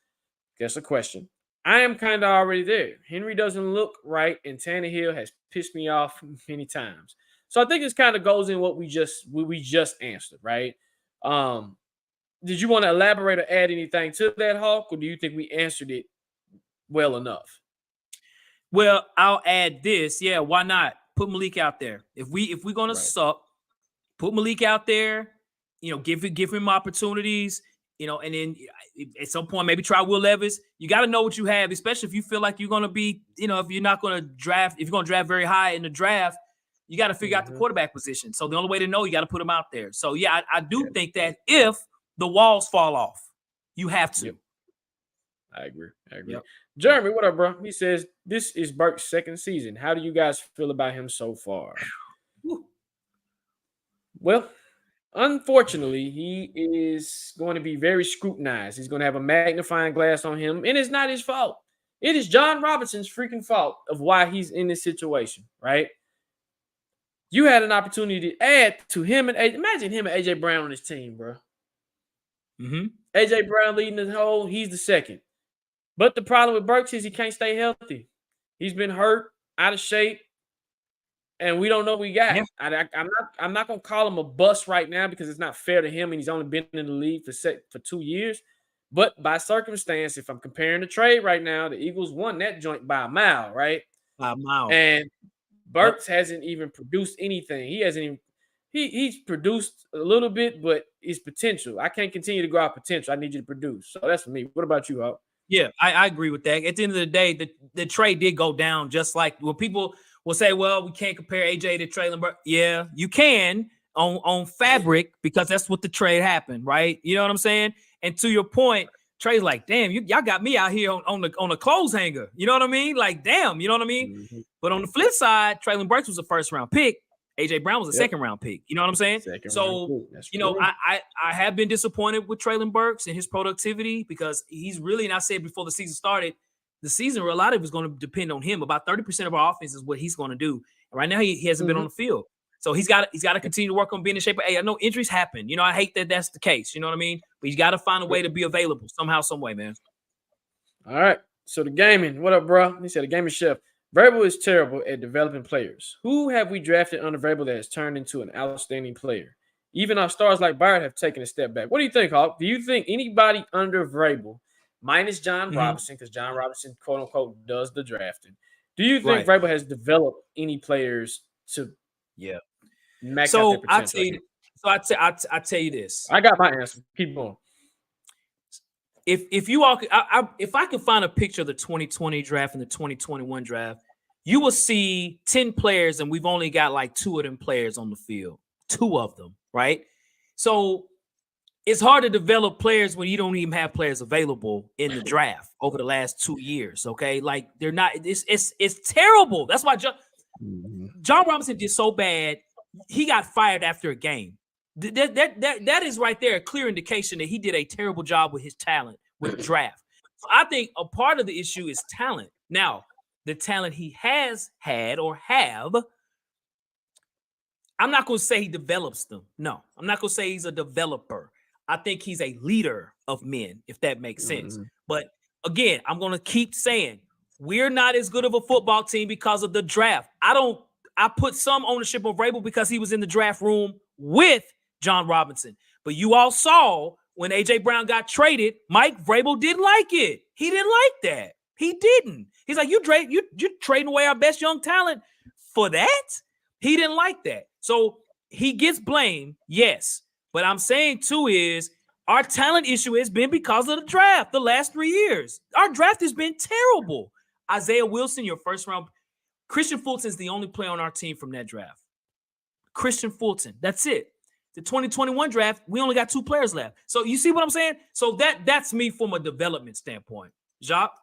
That's a question. I am kind of already there. Henry doesn't look right, and Tannehill has pissed me off many times. So I think this kind of goes in what we just answered, right? Did you want to elaborate or add anything to that, Hawk, or do you think we answered it well enough? Well, I'll add this. Yeah, why not? Put Malik out there. If we're gonna suck, put Malik out there. You know, give him opportunities. and then at some point maybe try Will Levis. You got to know what you have, especially if you feel like you're going to be, if you're not going to draft, if you're going to draft very high in the draft, you got to figure out the quarterback position. So the only way to know, you got to put them out there. So yeah, I do think that if the walls fall off, you have to. Yep. I agree. Yep. Jeremy, what up, bro? He says, this is Burke's second season. How do you guys feel about him so far? Well, unfortunately, he is going to be very scrutinized. He's going to have a magnifying glass on him, and it's not his fault. It is John Robinson's freaking fault of why he's in this situation, right? You had an opportunity to add to him and imagine him and AJ Brown on his team, bro. AJ Brown leading the whole, he's the second. But the problem with Burks is he can't stay healthy. He's been hurt, out of shape, and we don't know what we got. Yeah. I'm not gonna call him a bust right now because it's not fair to him, and he's only been in the league for 2 years. But by circumstance, if I'm comparing the trade right now, the Eagles won that joint by a mile, right? By a mile. And Burks hasn't even produced anything. He hasn't even he's produced a little bit, but his potential. I can't continue to grow out potential. I need you to produce. So that's for me. What about you, Hawk? Yeah, I agree with that. At the end of the day, the trade did go down just like people will say, well, we can't compare AJ to Treylon Burks. Yeah, you can on fabric because that's what the trade happened, right? You know what I'm saying? And to your point, Trey's like, damn, y'all got me out here on the clothes hanger. You know what I mean? Like, damn, you know what I mean? Mm-hmm. But on the flip side, Treylon Burks was a first-round pick. AJ Brown was a second-round pick. You know what I'm saying? So, I have been disappointed with Treylon Burks and his productivity because he's really, and I said before the season started, the season where a lot of it is going to depend on him. About 30% of our offense is what he's going to do. And right now, he hasn't been on the field. So he's got to continue to work on being in shape. But, hey, I know injuries happen. I hate that that's the case. You know what I mean? But he's got to find a way to be available somehow, some way, man. All right. So the gaming. What up, bro? He said the gaming chef. Vrabel is terrible at developing players. Who have we drafted under Vrabel that has turned into an outstanding player? Even our stars like Byard have taken a step back. What do you think, Hawk? Do you think anybody under Vrabel, minus John Robinson, because John Robinson, quote unquote, does the drafting, do you think Vrabel has developed any players to max out their potential? I tell you this. I got my answer. Keep going. If you all, if I can find a picture of the 2020 draft and the 2021 draft, you will see 10 players, and we've only got like 2 of them players on the field. 2 of them, right? So it's hard to develop players when you don't even have players available in the draft over the last 2 years. Okay, like they're not. It's terrible. That's why John Robinson did so bad. He got fired after a game. That is right there a clear indication that he did a terrible job with his talent with the draft. So I think a part of the issue is talent. Now, the talent he has had or have, I'm not going to say he develops them. No, I'm not going to say he's a developer. I think he's a leader of men, if that makes sense. But again, I'm going to keep saying we're not as good of a football team because of the draft. I put some ownership on Vrabel because he was in the draft room with John Robinson. But you all saw when AJ Brown got traded, Mike Vrabel didn't like it. He didn't like that. He didn't. He's like, you're trading away our best young talent for that? He didn't like that. So he gets blamed, yes. But I'm saying, too, is our talent issue has been because of the draft the last 3 years. Our draft has been terrible. Isaiah Wilson, your first round. Christian Fulton is the only player on our team from that draft. Christian Fulton. That's it. The 2021 draft, we only got 2 players left. So you see what I'm saying? So that's me from a development standpoint. Jacques?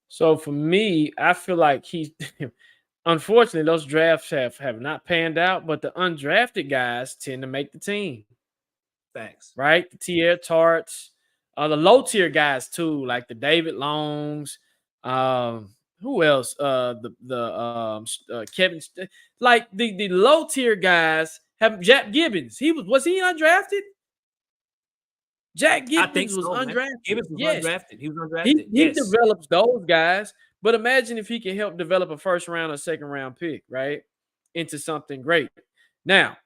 So for me, I feel like unfortunately, those drafts have not panned out, but the undrafted guys tend to make the team. Facts. Right? The Tier Tarts, the low tier guys too, like the David Longs, who else? Kevin, like the low tier guys have Jack Gibbons. Was he undrafted? Jack Gibbons was undrafted. Gibbons was undrafted. He was undrafted. He develops those guys, but imagine if he can help develop a first round or second round pick, right, into something great. Now,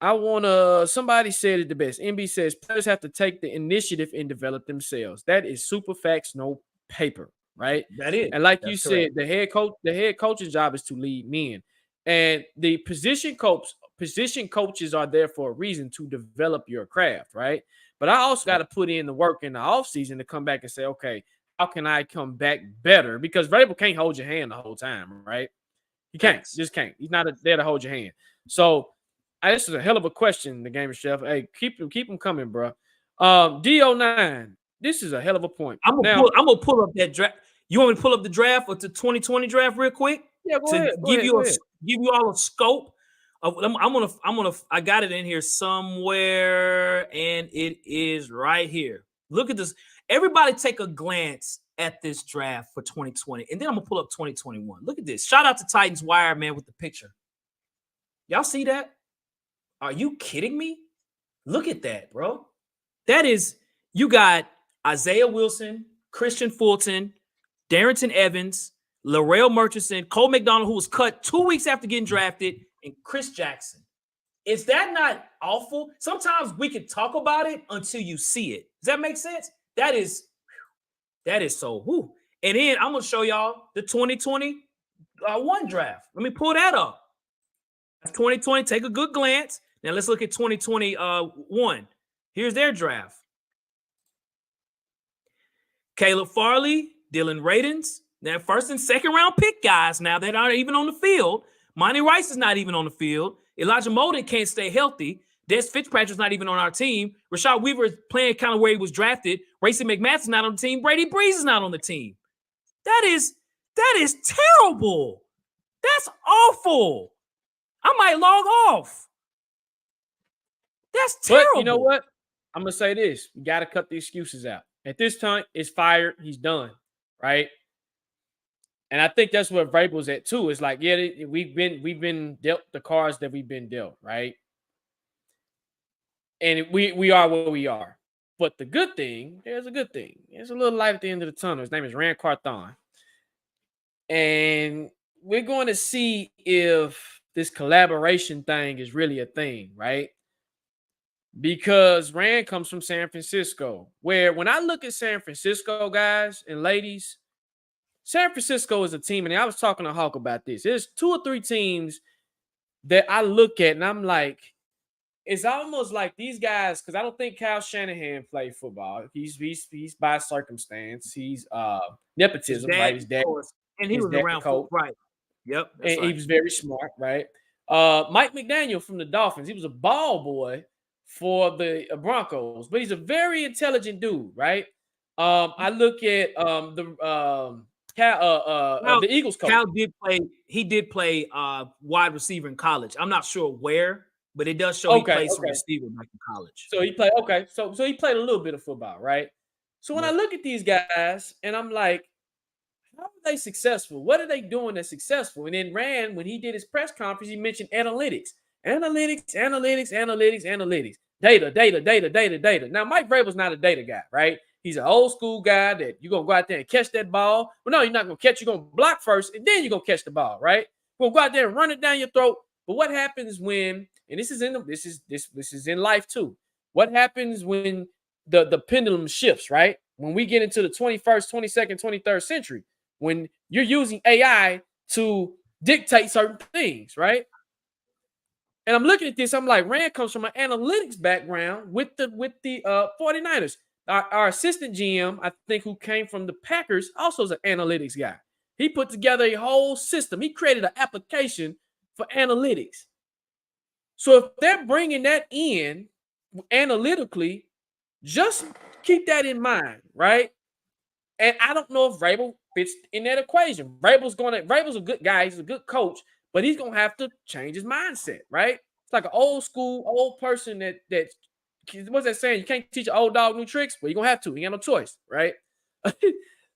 somebody said it the best. MB says players have to take the initiative and develop themselves. That is super facts, no paper. Right? That is. And like you said, the head coach's job is to lead men. And the position position coaches are there for a reason to develop your craft, right? But I also got to put in the work in the offseason to come back and say, okay, how can I come back better? Because Vrabel can't hold your hand the whole time, right? He can't. Just can't. He's not there to hold your hand. So this is a hell of a question, the Gamer Chef. Hey, keep them coming, bro. D09, this is a hell of a point. I'm gonna pull up that draft. You want me to pull up the draft or the 2020 draft real quick? Yeah, go ahead. Give you all a scope of. I got it in here somewhere, and it is right here. Look at this. Everybody take a glance at this draft for 2020, and then I'm gonna pull up 2021. Look at this. Shout out to Titans Wire, man, with the picture. Y'all see that? Are you kidding me? Look at that, bro. That is, you got Isaiah Wilson, Christian Fulton, Darrington Evans, Larrell Murchison, Cole McDonald, who was cut 2 weeks after getting drafted, and Chris Jackson. Is that not awful? Sometimes we can talk about it until you see it. Does that make sense? That is so. Whew. And then I'm going to show y'all the 2021 draft. Let me pull that up. 2020, take a good glance. Now let's look at 2021. Here's their draft. Caleb Farley, Dylan Radins. Now, first and second round pick guys now that aren't even on the field. Monty Rice is not even on the field. Elijah Molden can't stay healthy. Des Fitzpatrick's not even on our team. Rashad Weaver is playing kind of where he was drafted. Racy McMaster's not on the team. Brady Breeze is not on the team. That is terrible. That's awful. I might log off. That's terrible. But you know what? I'm going to say this. You got to cut the excuses out. At this time, it's fired. He's done, right? And I think that's what Vrabel's at too. It's like, yeah, we've been dealt the cards that we've been dealt, right? And we are what we are. But the good thing, there's a good thing. There's a little light at the end of the tunnel. His name is Rand Carthon. And we're going to see if this collaboration thing is really a thing, right? Because Rand comes from San Francisco, where when I look at San Francisco, guys and ladies, San Francisco is a team, and I was talking to Hawk about this. There's 2 or 3 teams that I look at, and I'm like, it's almost like these guys, because I don't think Kyle Shanahan played football. He's by circumstance. He's nepotism, right? His dad, and he was around coach, right? Yep, and he was very smart, right? Mike McDaniel from the Dolphins. He was a ball boy for the Broncos, but he's a very intelligent dude, right? I look at the Eagles coach. Cal did play. He did play wide receiver in college. I'm not sure where, but it does show he played some receiver back in college. So he played. Okay, so he played a little bit of football, right? So when I look at these guys, and I'm like, how are they successful? What are they doing that's successful? And then Rand, when he did his press conference, he mentioned analytics. Analytics. Data. Now, Mike Vrabel's not a data guy, right? He's an old school guy that you're going to go out there and catch that ball. Well, no, you're not going to catch. You're going to block first, and then you're going to catch the ball, right? You're going to go out there and run it down your throat. But what happens when, and this is in life too, what happens when the pendulum shifts, right? When we get into the 21st, 22nd, 23rd century, when you're using AI to dictate certain things, right? And I'm looking at this, I'm like, Rand comes from an analytics background with the 49ers. Our assistant GM, I think, who came from the Packers, also is an analytics guy. He put together a whole system. He created an application for analytics. So if they're bringing that in analytically, just keep that in mind, right? And I don't know if Vrabel fits in that equation. Vrabel's a good guy. He's a good coach, but he's going to have to change his mindset, right? It's like an old person that what's that saying? You can't teach an old dog new tricks, but you're going to have to. You got no choice, right?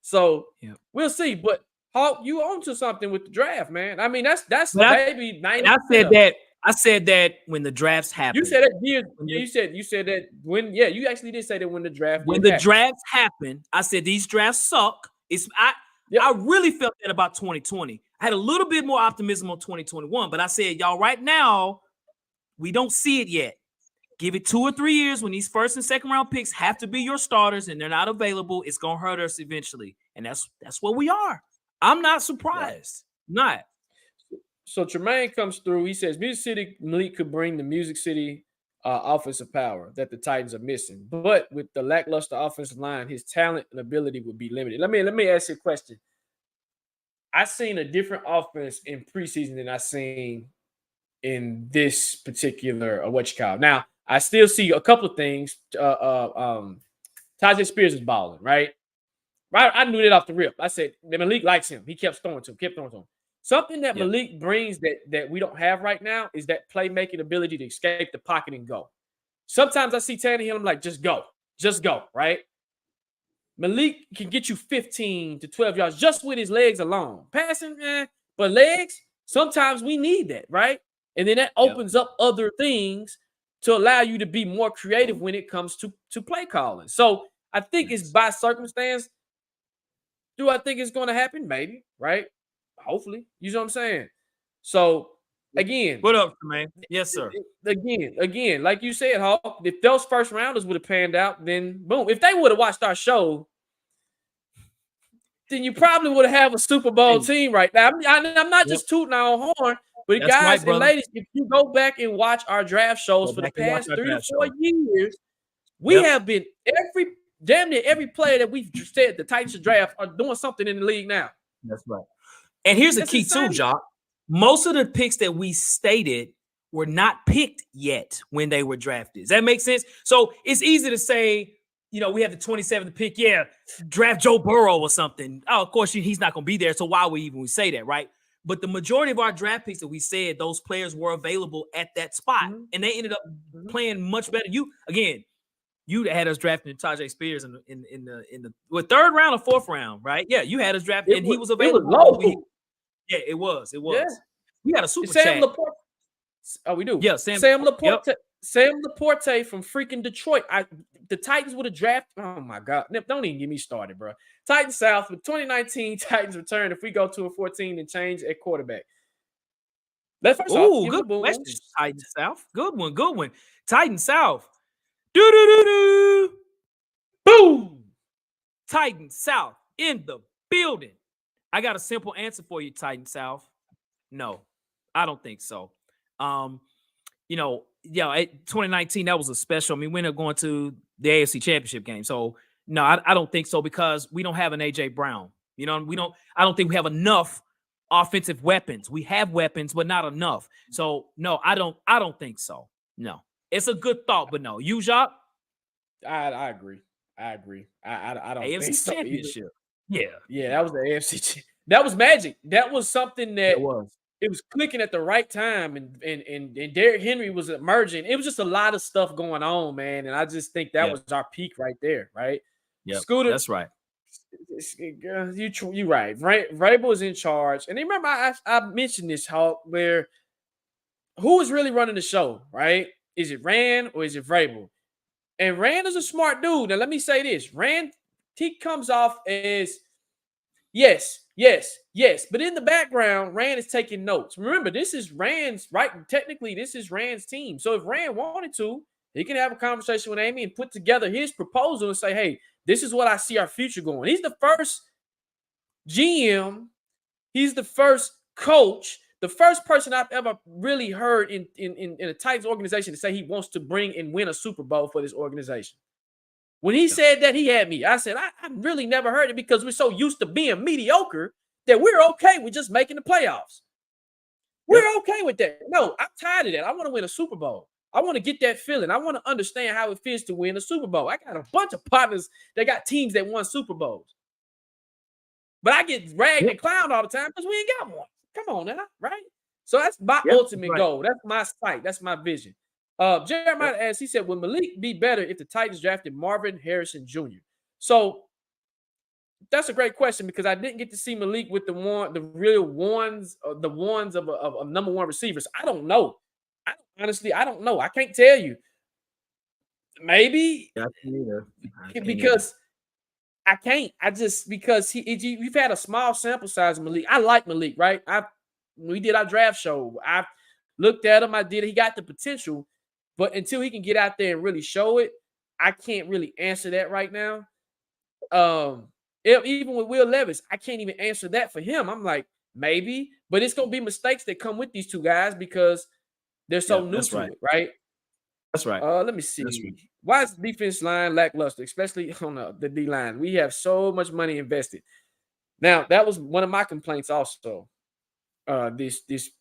So we'll see. But Hawk, you on to something with the draft, man. I mean, that's maybe 90%. I said that when the drafts happen. You said that. You said that when. Yeah, you actually did say that when the draft. When the drafts happen, I said these drafts suck. I really felt that about 2020. I had a little bit more optimism on 2021, but I said, y'all, right now, we don't see it yet. Give it 2 or 3 years when these first and second round picks have to be your starters and they're not available. It's gonna hurt us eventually, and that's where we are. I'm not surprised. Not. So Tremaine comes through. He says Music City Malik could bring the Music City offensive power that the Titans are missing, but with the lackluster offensive line, his talent and ability would be limited. Let me ask you a question. I seen a different offense in preseason than I seen in this particular Now, I still see a couple of things. Tajay Spears is balling, right? Right, I knew that off the rip. I said Malik likes him. He kept throwing to him. Something that Malik brings that we don't have right now is that playmaking ability to escape the pocket and go. Sometimes I see Tannehill, I'm like, just go, right? Malik can get you 15 to 12 yards just with his legs alone. Passing, but legs, sometimes we need that, right? And then that opens up other things to allow you to be more creative when it comes to play calling. So I think it's by circumstance. Do I think it's going to happen? Maybe, right? Hopefully. You know what I'm saying? So, again. What up, man? Yes, sir. Again, like you said, Hawk, if those first rounders would have panned out, then boom. If they would have watched our show, then you probably would have a Super Bowl team right now. I'm not just tooting our horn, but That's guys right, and ladies, if you go back and watch our draft shows for the past 3 to 4 years, we have been damn near every player that we've said the Titans should draft are doing something in the league now. That's right. And here's the key too, Jock. Most of the picks that we stated were not picked yet when they were drafted. Does that make sense? So it's easy to say, we have the 27th pick. Yeah, draft Joe Burrow or something. Oh, of course, he's not going to be there. So why would we say that, right? But the majority of our draft picks that we said, those players were available at that spot. And they ended up playing much better. You had us drafting Tajay Spears in the third round or fourth round, right? Yeah, you had us drafting, and he was available. It was. Yeah. We had a super Sam chat. Laporte. Oh, we do. Yeah, Sam Laporte. Yep. Sam Laporte from freaking Detroit. The Titans would have drafted. Oh my God! Don't even get me started, bro. Titans South with 2019 Titans return. If we go 2-14 and change at quarterback. Good question. Titans South. Good one. Titans South. Do. Boom. Titans South in the building. I got a simple answer for you, Titans South. No, I don't think so. 2019, that was a special. I mean, we ended up going to the AFC Championship game. So, no, I don't think so because we don't have an A.J. Brown. I don't think we have enough offensive weapons. We have weapons, but not enough. So, no, I don't think so. No. It's a good thought, but no. You, Jacques? I agree. I don't AFC think so Championship. Either. Yeah, that was the AFC. That was magic. That was something that it was clicking at the right time, and Derrick Henry was emerging. It was just a lot of stuff going on, man. And I just think that was our peak right there, right? Yeah, Scooter, that's right. You right. Vrabel is in charge, and remember I mentioned this, Hawk, where who is really running the show, right? Is it Rand or is it Vrabel? And Rand is a smart dude. Now, let me say this. Rand, he comes off as, yes. But in the background, Rand is taking notes. Remember, this is Rand's, right? Technically, this is Rand's team. So if Rand wanted to, he can have a conversation with Amy and put together his proposal and say, hey, this is what I see our future going. He's the first GM. He's the first coach. The first person I've ever really heard in a Titans organization to say he wants to bring and win a Super Bowl for this organization. When he said that, he had me. I said, I really never heard it because we're so used to being mediocre that we're okay with just making the playoffs. We're okay with that. No, I'm tired of that. I want to win a Super Bowl. I want to get that feeling. I want to understand how it feels to win a Super Bowl. I got a bunch of partners that got teams that won Super Bowls. But I get ragged and clowned all the time because we ain't got one. Come on now, right? So that's my ultimate goal. That's my sight. That's my vision. Jeremiah asked, he said, would Malik be better if the Titans drafted Marvin Harrison Jr.? So that's a great question because I didn't get to see Malik with the real ones of number one receivers. I don't know. Honestly, I don't know. I can't tell you. Maybe because I can't. Because we've had a small sample size of Malik. I like Malik, right? When we did our draft show, I looked at him. He got the potential, but until he can get out there and really show it, I can't really answer that right now. Even with Will Levis, I can't even answer that for him. I'm like, Maybe, but it's gonna be mistakes that come with these two guys because they're so new to it, right? That's right. Let me see. Right. Why is the defense line lackluster, especially on the D line? We have so much money invested. Now, that was one of my complaints also. This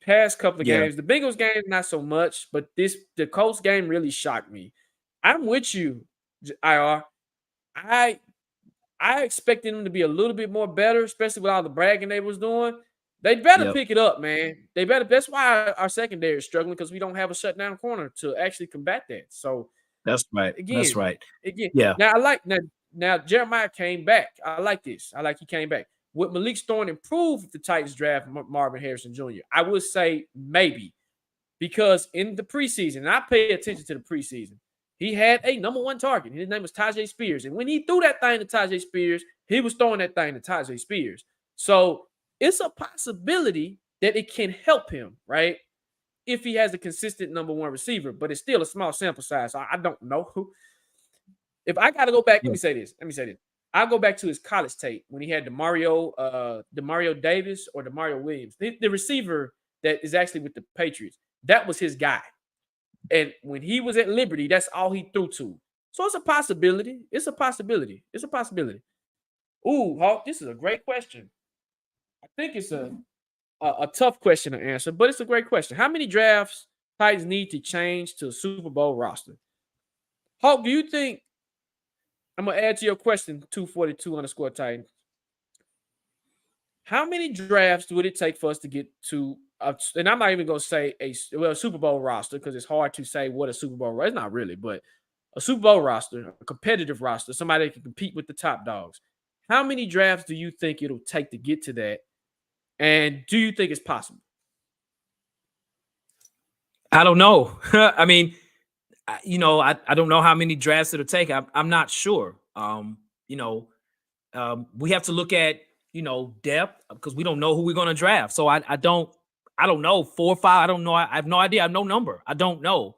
past couple of games, the Bengals game, not so much, but the Colts game really shocked me. I'm with you, IR. I expected them to be a little bit more better, especially with all the bragging they was doing. They better pick it up, man. They better. That's why our secondary is struggling because we don't have a shutdown corner to actually combat that. So that's right. Again, that's right. Again, yeah. Now I like now Jeremiah came back. I like this. I like he came back. Would Malik Thorne improve if the Titans draft Marvin Harrison Jr.? I would say maybe because in the preseason, and I pay attention to the preseason. He had a number one target. His name was Tajay Spears. And when he threw that thing to Tajay Spears, he was throwing that thing to Tajay Spears. So it's a possibility that it can help him, right? If he has a consistent number one receiver, but it's still a small sample size. So I don't know who. If I got to go back, let me say this. I'll go back to his college tape when he had Demario Davis or Demario Williams. The receiver that is actually with the Patriots, that was his guy. And when he was at Liberty, that's all he threw to. So it's a possibility. It's a possibility. Ooh, Hawk, this is a great question. I think it's a tough question to answer, but it's a great question. How many drafts Titans need to change to a Super Bowl roster? Hawk, do you think I'm going to add to your question, 242_Titan. How many drafts would it take for us to get to and I'm not even going to say a Super Bowl roster because it's hard to say what a Super Bowl roster is. It's not really, but a Super Bowl roster, a competitive roster, somebody that can compete with the top dogs. How many drafts do you think it'll take to get to that? And do you think it's possible? I don't know. I mean, I don't know how many drafts it'll take. I'm not sure. We have to look at, depth because we don't know who we're going to draft. So I don't know, 4 or 5. I don't know. I have no idea. I have no number. I don't know.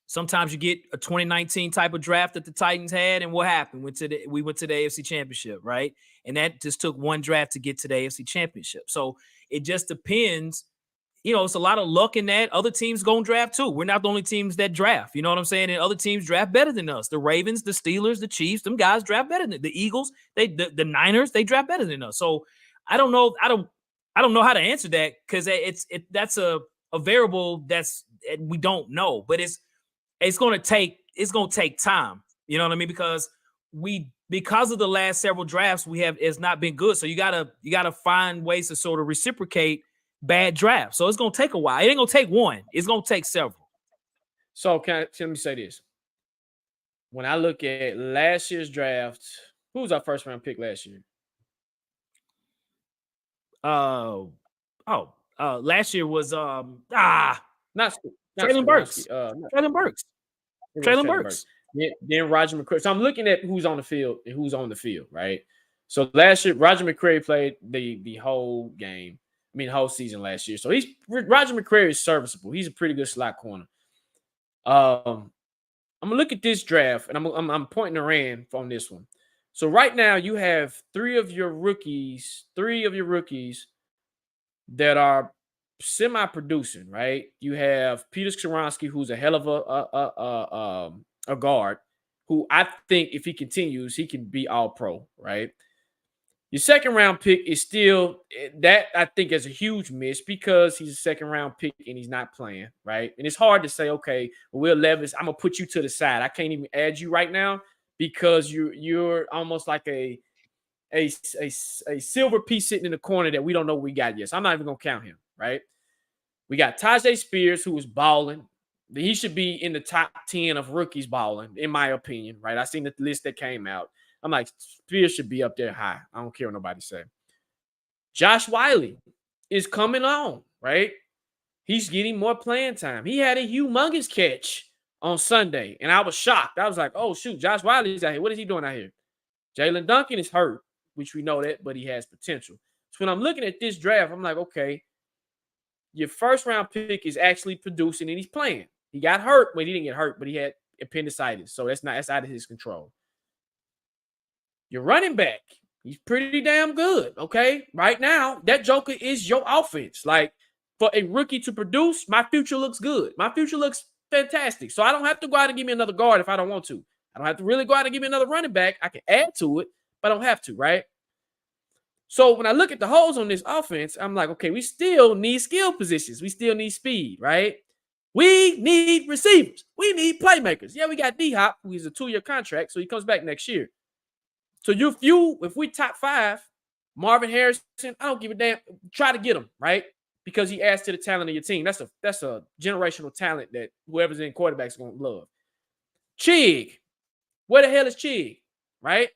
Sometimes you get a 2019 type of draft that the Titans had, and what happened? We went to the AFC Championship, right? And that just took one draft to get to the AFC Championship. So it just depends. It's a lot of luck in that. Other teams go and draft too. We're not the only teams that draft. You know what I'm saying? And other teams draft better than us. The Ravens, the Steelers, the Chiefs, them guys draft better than the Eagles. The Niners, they draft better than us. So I don't know. I don't know how to answer that because that's a variable that's we don't know. But it's gonna take time. You know what I mean? Because of the last several drafts it's not been good. So you gotta find ways to sort of reciprocate bad drafts. So it's gonna take a while. It ain't gonna take one. It's gonna take several. So let me say this. When I look at last year's draft, who was our first round pick last year? Last year was not Traylon Burks. Traylon Burks. Then Roger McCray. So I'm looking at who's on the field and who's on the field, right? So last year, Roger McCray played the whole game. I mean, whole season last year. So Roger McCray is serviceable. He's a pretty good slot corner. I'm gonna look at this draft, and I'm pointing to Rand on this one. So right now, you have three of your rookies that are semi-producing, right? You have Peter Skoronski, who's a hell of a guard, who I think if he continues, he can be all pro, right? Your second round pick is still that I think is a huge miss because he's a second round pick and he's not playing, right? And it's hard to say, okay, Will Levis, I'm gonna put you to the side. I can't even add you right now because you're almost like a silver piece sitting in the corner that we don't know what we got yet. So I'm not even gonna count him, right? We got Tajay Spears, who was balling. He should be in the top 10 of rookies balling, in my opinion, right? I seen the list that came out. I'm like, Spears should be up there high. I don't care what nobody say. Josh Wiley is coming on, right? He's getting more playing time. He had a humongous catch on Sunday, and I was shocked. I was like, oh, shoot, Josh Wiley's out here. What is he doing out here? Jalen Duncan is hurt, which we know that, but he has potential. So when I'm looking at this draft, I'm like, okay, your first round pick is actually producing and he's playing. He got hurt. Well, he didn't get hurt, but he had appendicitis. So that's out of his control. Your running back, He's pretty damn good. Okay. Right now, that joker is your offense. Like, for a rookie to produce, my future looks good. My future looks fantastic. So I don't have to go out and give me another guard if I don't want to. I don't have to really go out and give me another running back. I can add to it, but I don't have to, right? So when I look at the holes on this offense, I'm like, okay, we still need skill positions. We still need speed, right? We need receivers. We need playmakers. Yeah, we got D-Hop, who is a 2-year contract, so he comes back next year. So if we top 5, Marvin Harrison, I don't give a damn. Try to get him, right? Because he adds to the talent of your team. That's a generational talent that whoever's in quarterback is going to love. Chig. Where the hell is Chig, right?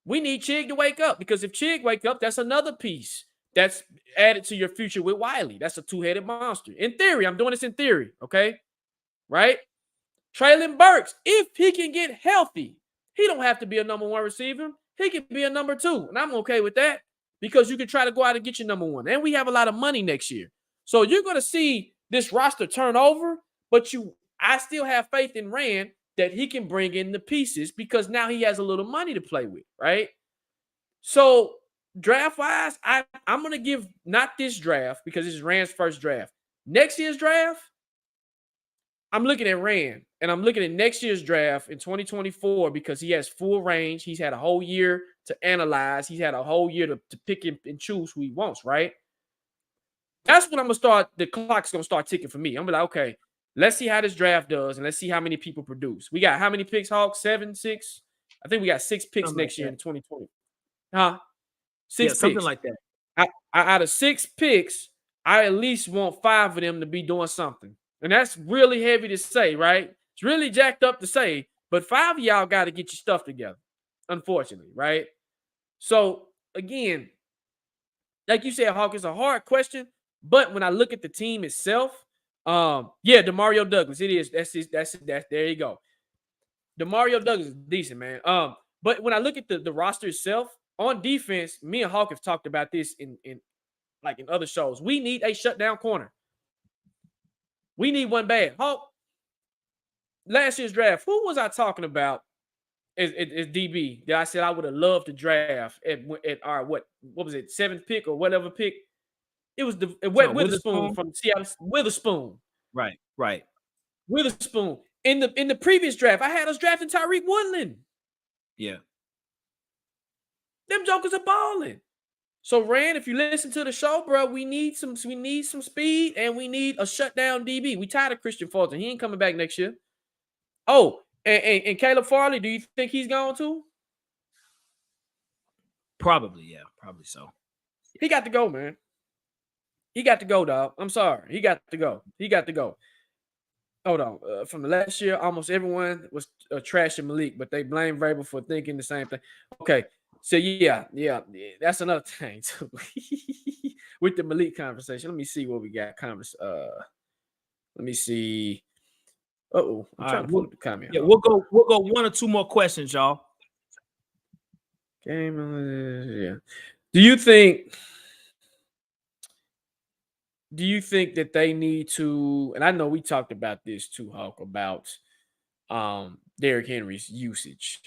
We need Chig to wake up, because if Chig wake up, that's another piece that's added to your future with Wiley. That's a 2-headed monster. In theory, I'm doing this in theory, okay? Right? Traylon Burks, if he can get healthy, he don't have to be a number 1 receiver. He can be a number 2, and I'm okay with that, because you can try to go out and get your number 1. And we have a lot of money next year. So you're going to see this roster turn over, but I still have faith in Rand that he can bring in the pieces, because now he has a little money to play with, right? So draft-wise, I'm going to give not this draft, because this is Rand's first draft. Next year's draft, I'm looking at Rand, and I'm looking at next year's draft in 2024, because he has full range. He's had a whole year to analyze. He's had a whole year to pick and choose who he wants, right? That's when I'm going to start. The clock's going to start ticking for me. I'm going to be like, okay, let's see how this draft does, and let's see how many people produce. We got how many picks, Hawk? 7, 6? I think we got 6 picks something next year in 2020. Huh? 6 picks. Something like that. Out of 6 picks, I at least want 5 of them to be doing something. And that's really heavy to say, right? It's really jacked up to say, but 5 of y'all got to get your stuff together, unfortunately, right? So, again, like you said, Hawk, it's a hard question, but when I look at the team itself, DeMario Douglas, it is. That's there you go. DeMario Douglas is decent, man. But when I look at the roster itself, on defense, me and Hawk have talked about this in other shows. We need a shutdown corner. We need one bad. Hawk, last year's draft, who was I talking about as DB that I said I would have loved to draft at our what was it, 7th pick or whatever pick? It was Witherspoon from Seattle. Witherspoon. Right. Witherspoon. In the previous draft, I had us drafting Tyreek Woodland. Yeah. Them jokers are balling. So, Rand, if you listen to the show, bro, we need some speed, and we need a shutdown DB. We tired of Christian Fulton. He ain't coming back next year. Oh, and Caleb Farley, do you think he's going to? Probably, yeah. Probably so. He got to go, man. He got to go, dog. I'm sorry. He got to go. Hold on. From the last year, almost everyone was trashing Malik, but they blame Vrabel for thinking the same thing. Okay. So, yeah, that's another thing, too. With the Malik conversation. Let me see what we got. Let me see. I'm trying to pull up the comment. Yeah, we'll go 1 or 2 more questions, y'all. Yeah. Do you think that they need to, and I know we talked about this too, Hawk, about Derrick Henry's usage.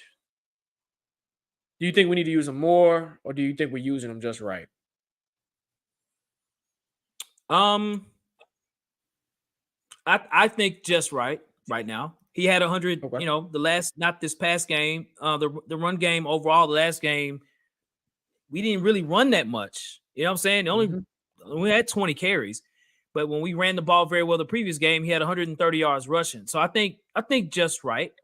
Do you think we need to use him more, or do you think we're using him just right? I think just right now. He had 100, okay. Not this past game, the run game overall, the last game, we didn't really run that much. You know what I'm saying? We had 20 carries, but when we ran the ball very well the previous game, he had 130 yards rushing. So I think just right.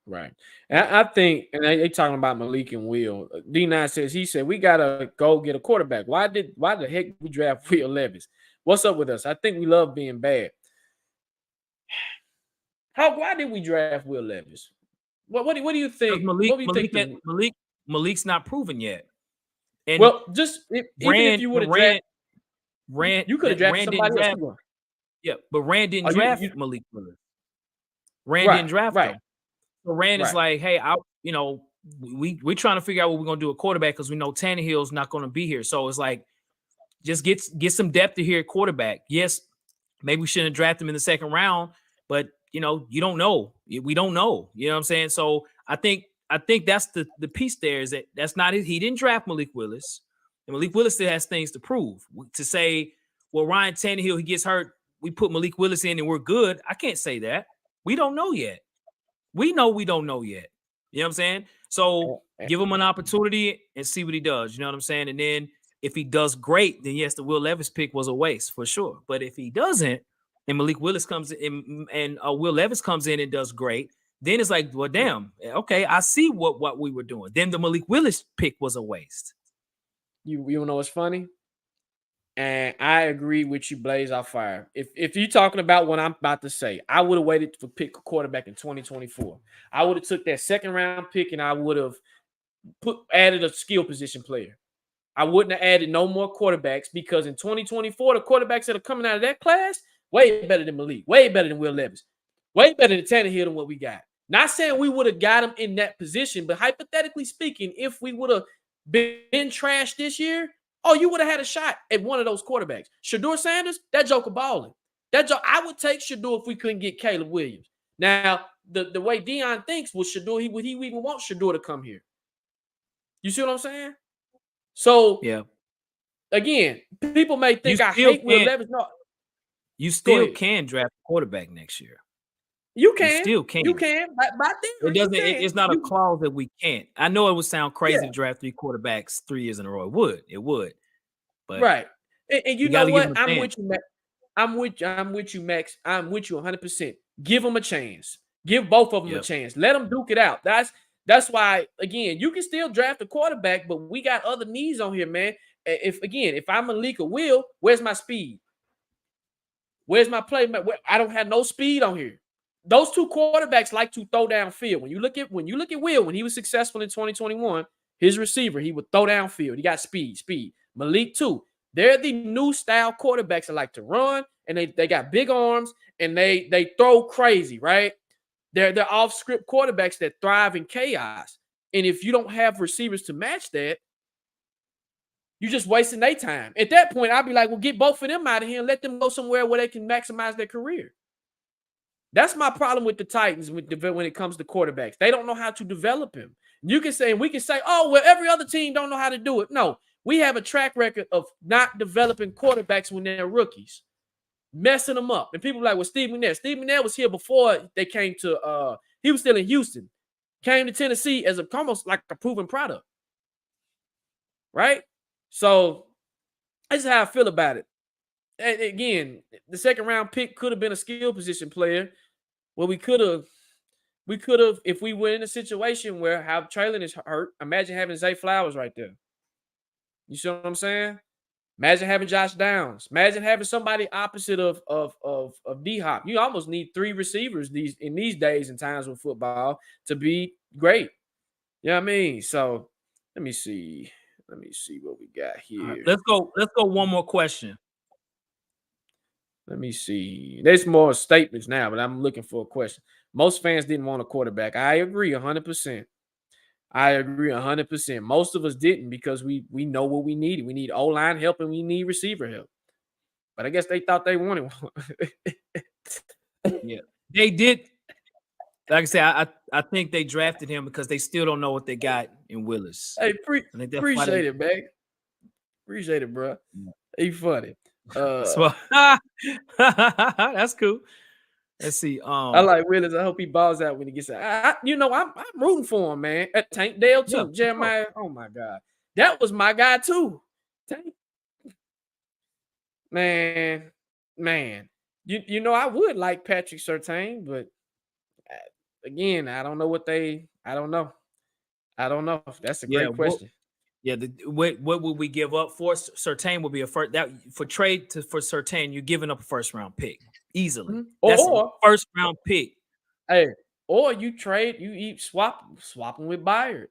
Right. And I think, and they talking about Malik and Will. D9 he said, we got to go get a quarterback. Why the heck we draft Will Levis? What's up with us? I think we love being bad. Why did we draft Will Levis? What do you think? Malik's not proven yet. And just even if you would have drafted Rand, you could have drafted somebody else. Yeah, but Rand didn't draft Malik Willis. Rand didn't draft him. So Rand is like, hey, we're trying to figure out what we're gonna do at quarterback, because we know Tannehill's not gonna be here. So it's like, just get some depth here at quarterback. Yes, maybe we shouldn't have drafted him in the 2nd round, but you don't know. We don't know. You know what I'm saying? So I think I think that's the piece there is that's not it. He didn't draft Malik Willis. And Malik Willis still has things to prove. To say, well, Ryan Tannehill, he gets hurt, we put Malik Willis in and we're good. I can't say that. We don't know yet. We don't know yet. You know what I'm saying? So give him an opportunity and see what he does. You know what I'm saying? And then if he does great, then yes, the Will Levis pick was a waste for sure. But if he doesn't, and Malik Willis comes in and Will Levis comes in and does great, then it's like, well, damn, okay, I see what we were doing. Then the Malik Willis pick was a waste. You know what's funny? And I agree with you, Blaze Off Fire. If you're talking about what I'm about to say, I would have waited to pick a quarterback in 2024. I would have took that second round pick and I would have added a skill position player. I wouldn't have added no more quarterbacks because in 2024, the quarterbacks that are coming out of that class, way better than Malik, way better than Will Levis, way better than Tannehill than what we got. Not saying we would have got him in that position, but hypothetically speaking, if we would have been trashed this year, you would have had a shot at one of those quarterbacks. Shedeur Sanders, that joker balling. I would take Shedeur if we couldn't get Caleb Williams. Now, the way Deion thinks with Shedeur, would he even want Shedeur to come here? You see what I'm saying? So, yeah. Again, people may think I hate Will Levis. No, you still can draft a quarterback next year. You can. You still can. You can. By theory, it's not a clause that we can't. I know it would sound crazy to draft 3 quarterbacks 3 years in a row. It would. But right. And you know what? I'm with you, Max. I'm with you, Max. I'm with you 100%. Give them a chance. Give both of them a chance. Let them duke it out. That's why, again, you can still draft a quarterback, but we got other needs on here, man. If I'm Malik or Will, where's my speed? Where's my play? I don't have no speed on here. Those 2 quarterbacks like to throw downfield. When you look at Will, when he was successful in 2021, his receiver, he would throw downfield. He got speed. Malik too. They're the new style quarterbacks that like to run, and they got big arms, and they throw crazy, right? They're off-script quarterbacks that thrive in chaos. And if you don't have receivers to match that, you're just wasting their time. At that point, I'd be like, well, get both of them out of here and let them go somewhere where they can maximize their career. That's my problem with the Titans when it comes to quarterbacks. They don't know how to develop him. We can say, oh, well, every other team don't know how to do it. No, we have a track record of not developing quarterbacks when they're rookies, messing them up. And people are like, well, Steve McNair was here before they came to, he was still in Houston, came to Tennessee as almost like a proven product, right? So that's how I feel about it. And again, the second round pick could have been a skill position player. Well, we could have, if we were in a situation where how Traylon is hurt, imagine having Zay Flowers right there. You see what I'm saying? Imagine having Josh Downs. Imagine having somebody opposite of D-Hop. You almost need 3 receivers in these days and times with football to be great. You know what I mean? So let me see what we got here. Right, let's go one more question. Let me see. There's more statements now, but I'm looking for a question. Most fans didn't want a quarterback. I agree 100%. Most of us didn't because we know what we needed. We need O-line help and we need receiver help. But I guess they thought they wanted one. Yeah, they did. Like I said, I think they drafted him because they still don't know what they got in Willis. Hey, appreciate it, man. Appreciate it, bro. He funny. That's cool. Let's see. I like Willis. I hope he balls out when he gets out. I'm rooting for him, man. At Tank Dale too. Yeah, Jeremiah. Oh my God, that was my guy too. Tank. Man. I would like Patrick Surtain, but again, I don't know. I don't know. That's a great question. What would we give up for Surtain? Would be a first that for trade for Surtain. You're giving up a first round pick easily. Mm-hmm. That's a first round pick. Hey, or you swap them with Byard,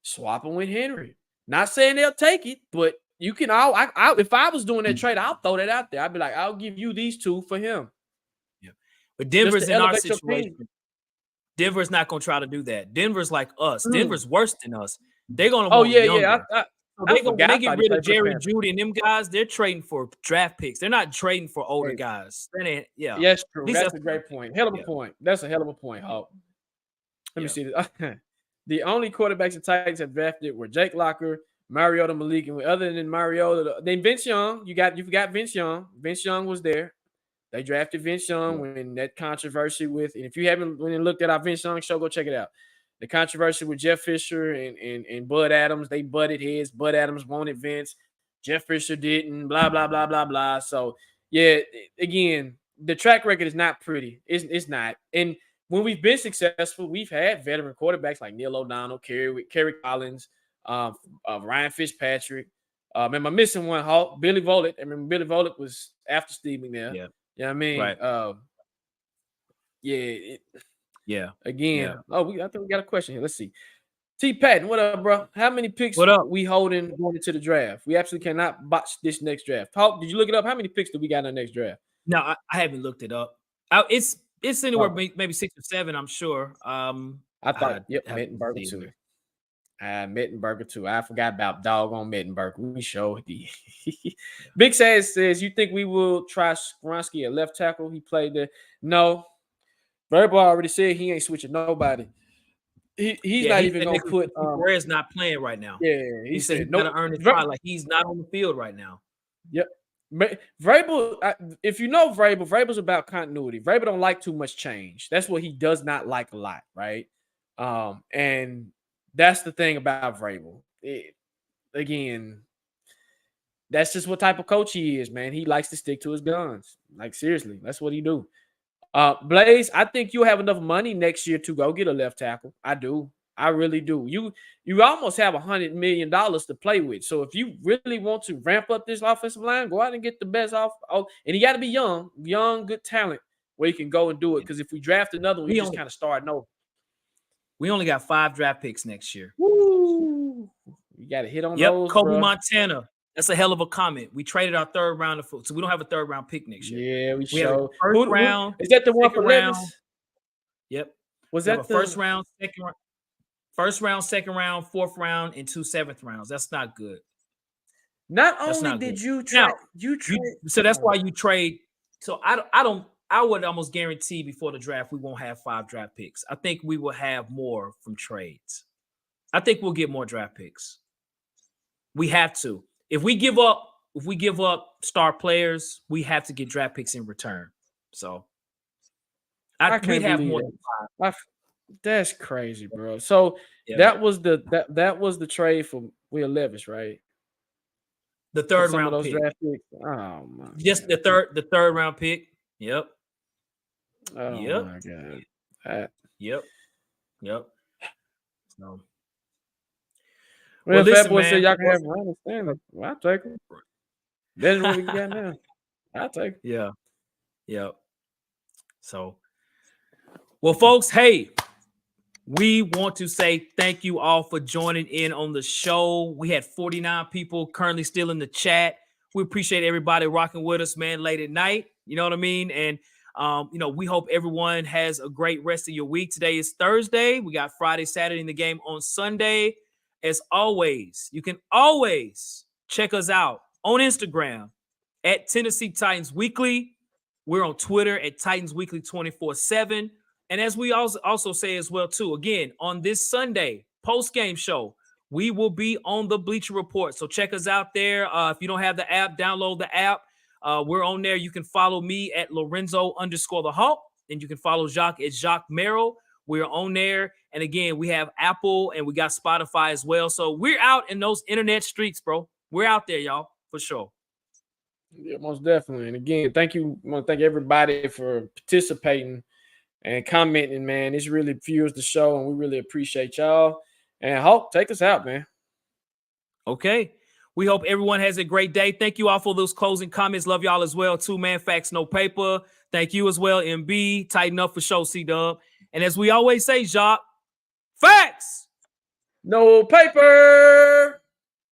swap them with Henry. Not saying they'll take it, but you can. If I was doing that trade, I'll throw that out there. I'd be like, I'll give you these 2 for him. Yeah, but Denver's in our situation. Denver's not going to try to do that. Denver's like us. Denver's worse than us. They're going to. When they get rid of Jerry Jeudy and them guys, they're trading for draft picks. They're not trading for older guys. Yeah, yes, true. That's a great point. Hell of a point. That's a hell of a point. Oh, let me see this. The only quarterbacks the Titans have drafted were Jake Locker, Mariota, Malik, and other than Mariota, then Vince Young. You forgot Vince Young. Vince Young was there. They drafted Vince Young when that controversy with, and if you haven't went and looked at our Vince Young show, go check it out. The controversy with Jeff Fisher and Bud Adams, they butted heads. Bud Adams wanted Vince. Jeff Fisher didn't, blah, blah, blah, blah, blah. So, yeah, again, the track record is not pretty. It's not. And when we've been successful, we've had veteran quarterbacks like Neil O'Donnell, Kerry Collins, Ryan Fitzpatrick. Am I missing one? Billy Volek. I remember Billy Volek was after Steve McNair. Yeah. You know what I mean? Right. Again. I think we got a question here. Let's see. T. Patton, what up, bro? How many picks we holding going into the draft? We absolutely cannot botch this next draft. Did you look it up? How many picks do we got in the next draft? No, I haven't looked it up. It's anywhere maybe 6 or 7, I'm sure. I thought, Mettenberger too. Mettenberger too. I forgot about doggone Mettenberger. We showed the Big Says says, you think we will try Skoronski at left tackle? He played there. No. Verbal already said he ain't switching nobody. He's not even gonna put Perez not playing right now. Yeah, he said he's gotta earn his spot. Like he's not on the field right now. Yep. Vrabel, if you know Vrabel's about continuity. Vrabel don't like too much change. That's what he does not like a lot, right? And that's the thing about Vrabel. Again, that's just what type of coach he is, man. He likes to stick to his guns. Like, seriously, that's what he do. Blaze, I think you'll have enough money next year to go get a left tackle. I do. I really do. You almost have $100 million to play with. So if you really want to ramp up this offensive line, go out and get the best off. And you got to be young, good talent, where you can go and do it. Because if we draft another one, we just kind of start over. We only got 5 draft picks next year. Woo! You got to hit on those. Kobe Montana. That's a hell of a comment. We traded our 3rd round, so we don't have a 3rd round pick next year. Yeah, we show. First round. Is that the one for Levis? Yep. Was that the first round, second round? First round, second round, 4th round, and 2 7th rounds. That's not good. Not only did you trade, so that's why you trade. So I would almost guarantee before the draft we won't have 5 draft picks. I think we will have more from trades. I think we'll get more draft picks. We have to. If we give up star players, we have to get draft picks in return. So we'd have more than 5. That's crazy, bro. So that was the trade for Will Levis, right? The 3rd round pick. Draft picks. Oh my! Just the third round pick. Yep. Oh my God. Yep. So. Well, if that boy said y'all can have Ronald Stanley, well, I'll take him. That's what we got now. I'll take him. Yeah. So, well, folks, hey, we want to say thank you all for joining in on the show. We had 49 people currently still in the chat. We appreciate everybody rocking with us, man, late at night. You know what I mean? And, we hope everyone has a great rest of your week. Today is Thursday. We got Friday, Saturday in the game on Sunday. As always, you can always check us out on Instagram at Tennessee Titans Weekly. We're on Twitter at Titans Weekly 24/7. And as we also say as well, too, again, on this Sunday post-game show, we will be on the Bleacher Report. So check us out there. If you don't have the app, download the app. We're on there. You can follow me at Lorenzo_the Hawk, and you can follow Jacques at Jacques Merrill. We're on there. And again, we have Apple and we got Spotify as well. So we're out in those internet streets, bro. We're out there, y'all, for sure. Yeah, most definitely. And again, thank you. I want to thank everybody for participating and commenting, man. This really fuels the show, and we really appreciate y'all. And Hawk, take us out, man. Okay. We hope everyone has a great day. Thank you all for those closing comments. Love y'all as well, too, man. Facts, no paper. Thank you as well, MB. Tighten up for show, C-Dub. And as we always say, Jacques, facts, no paper.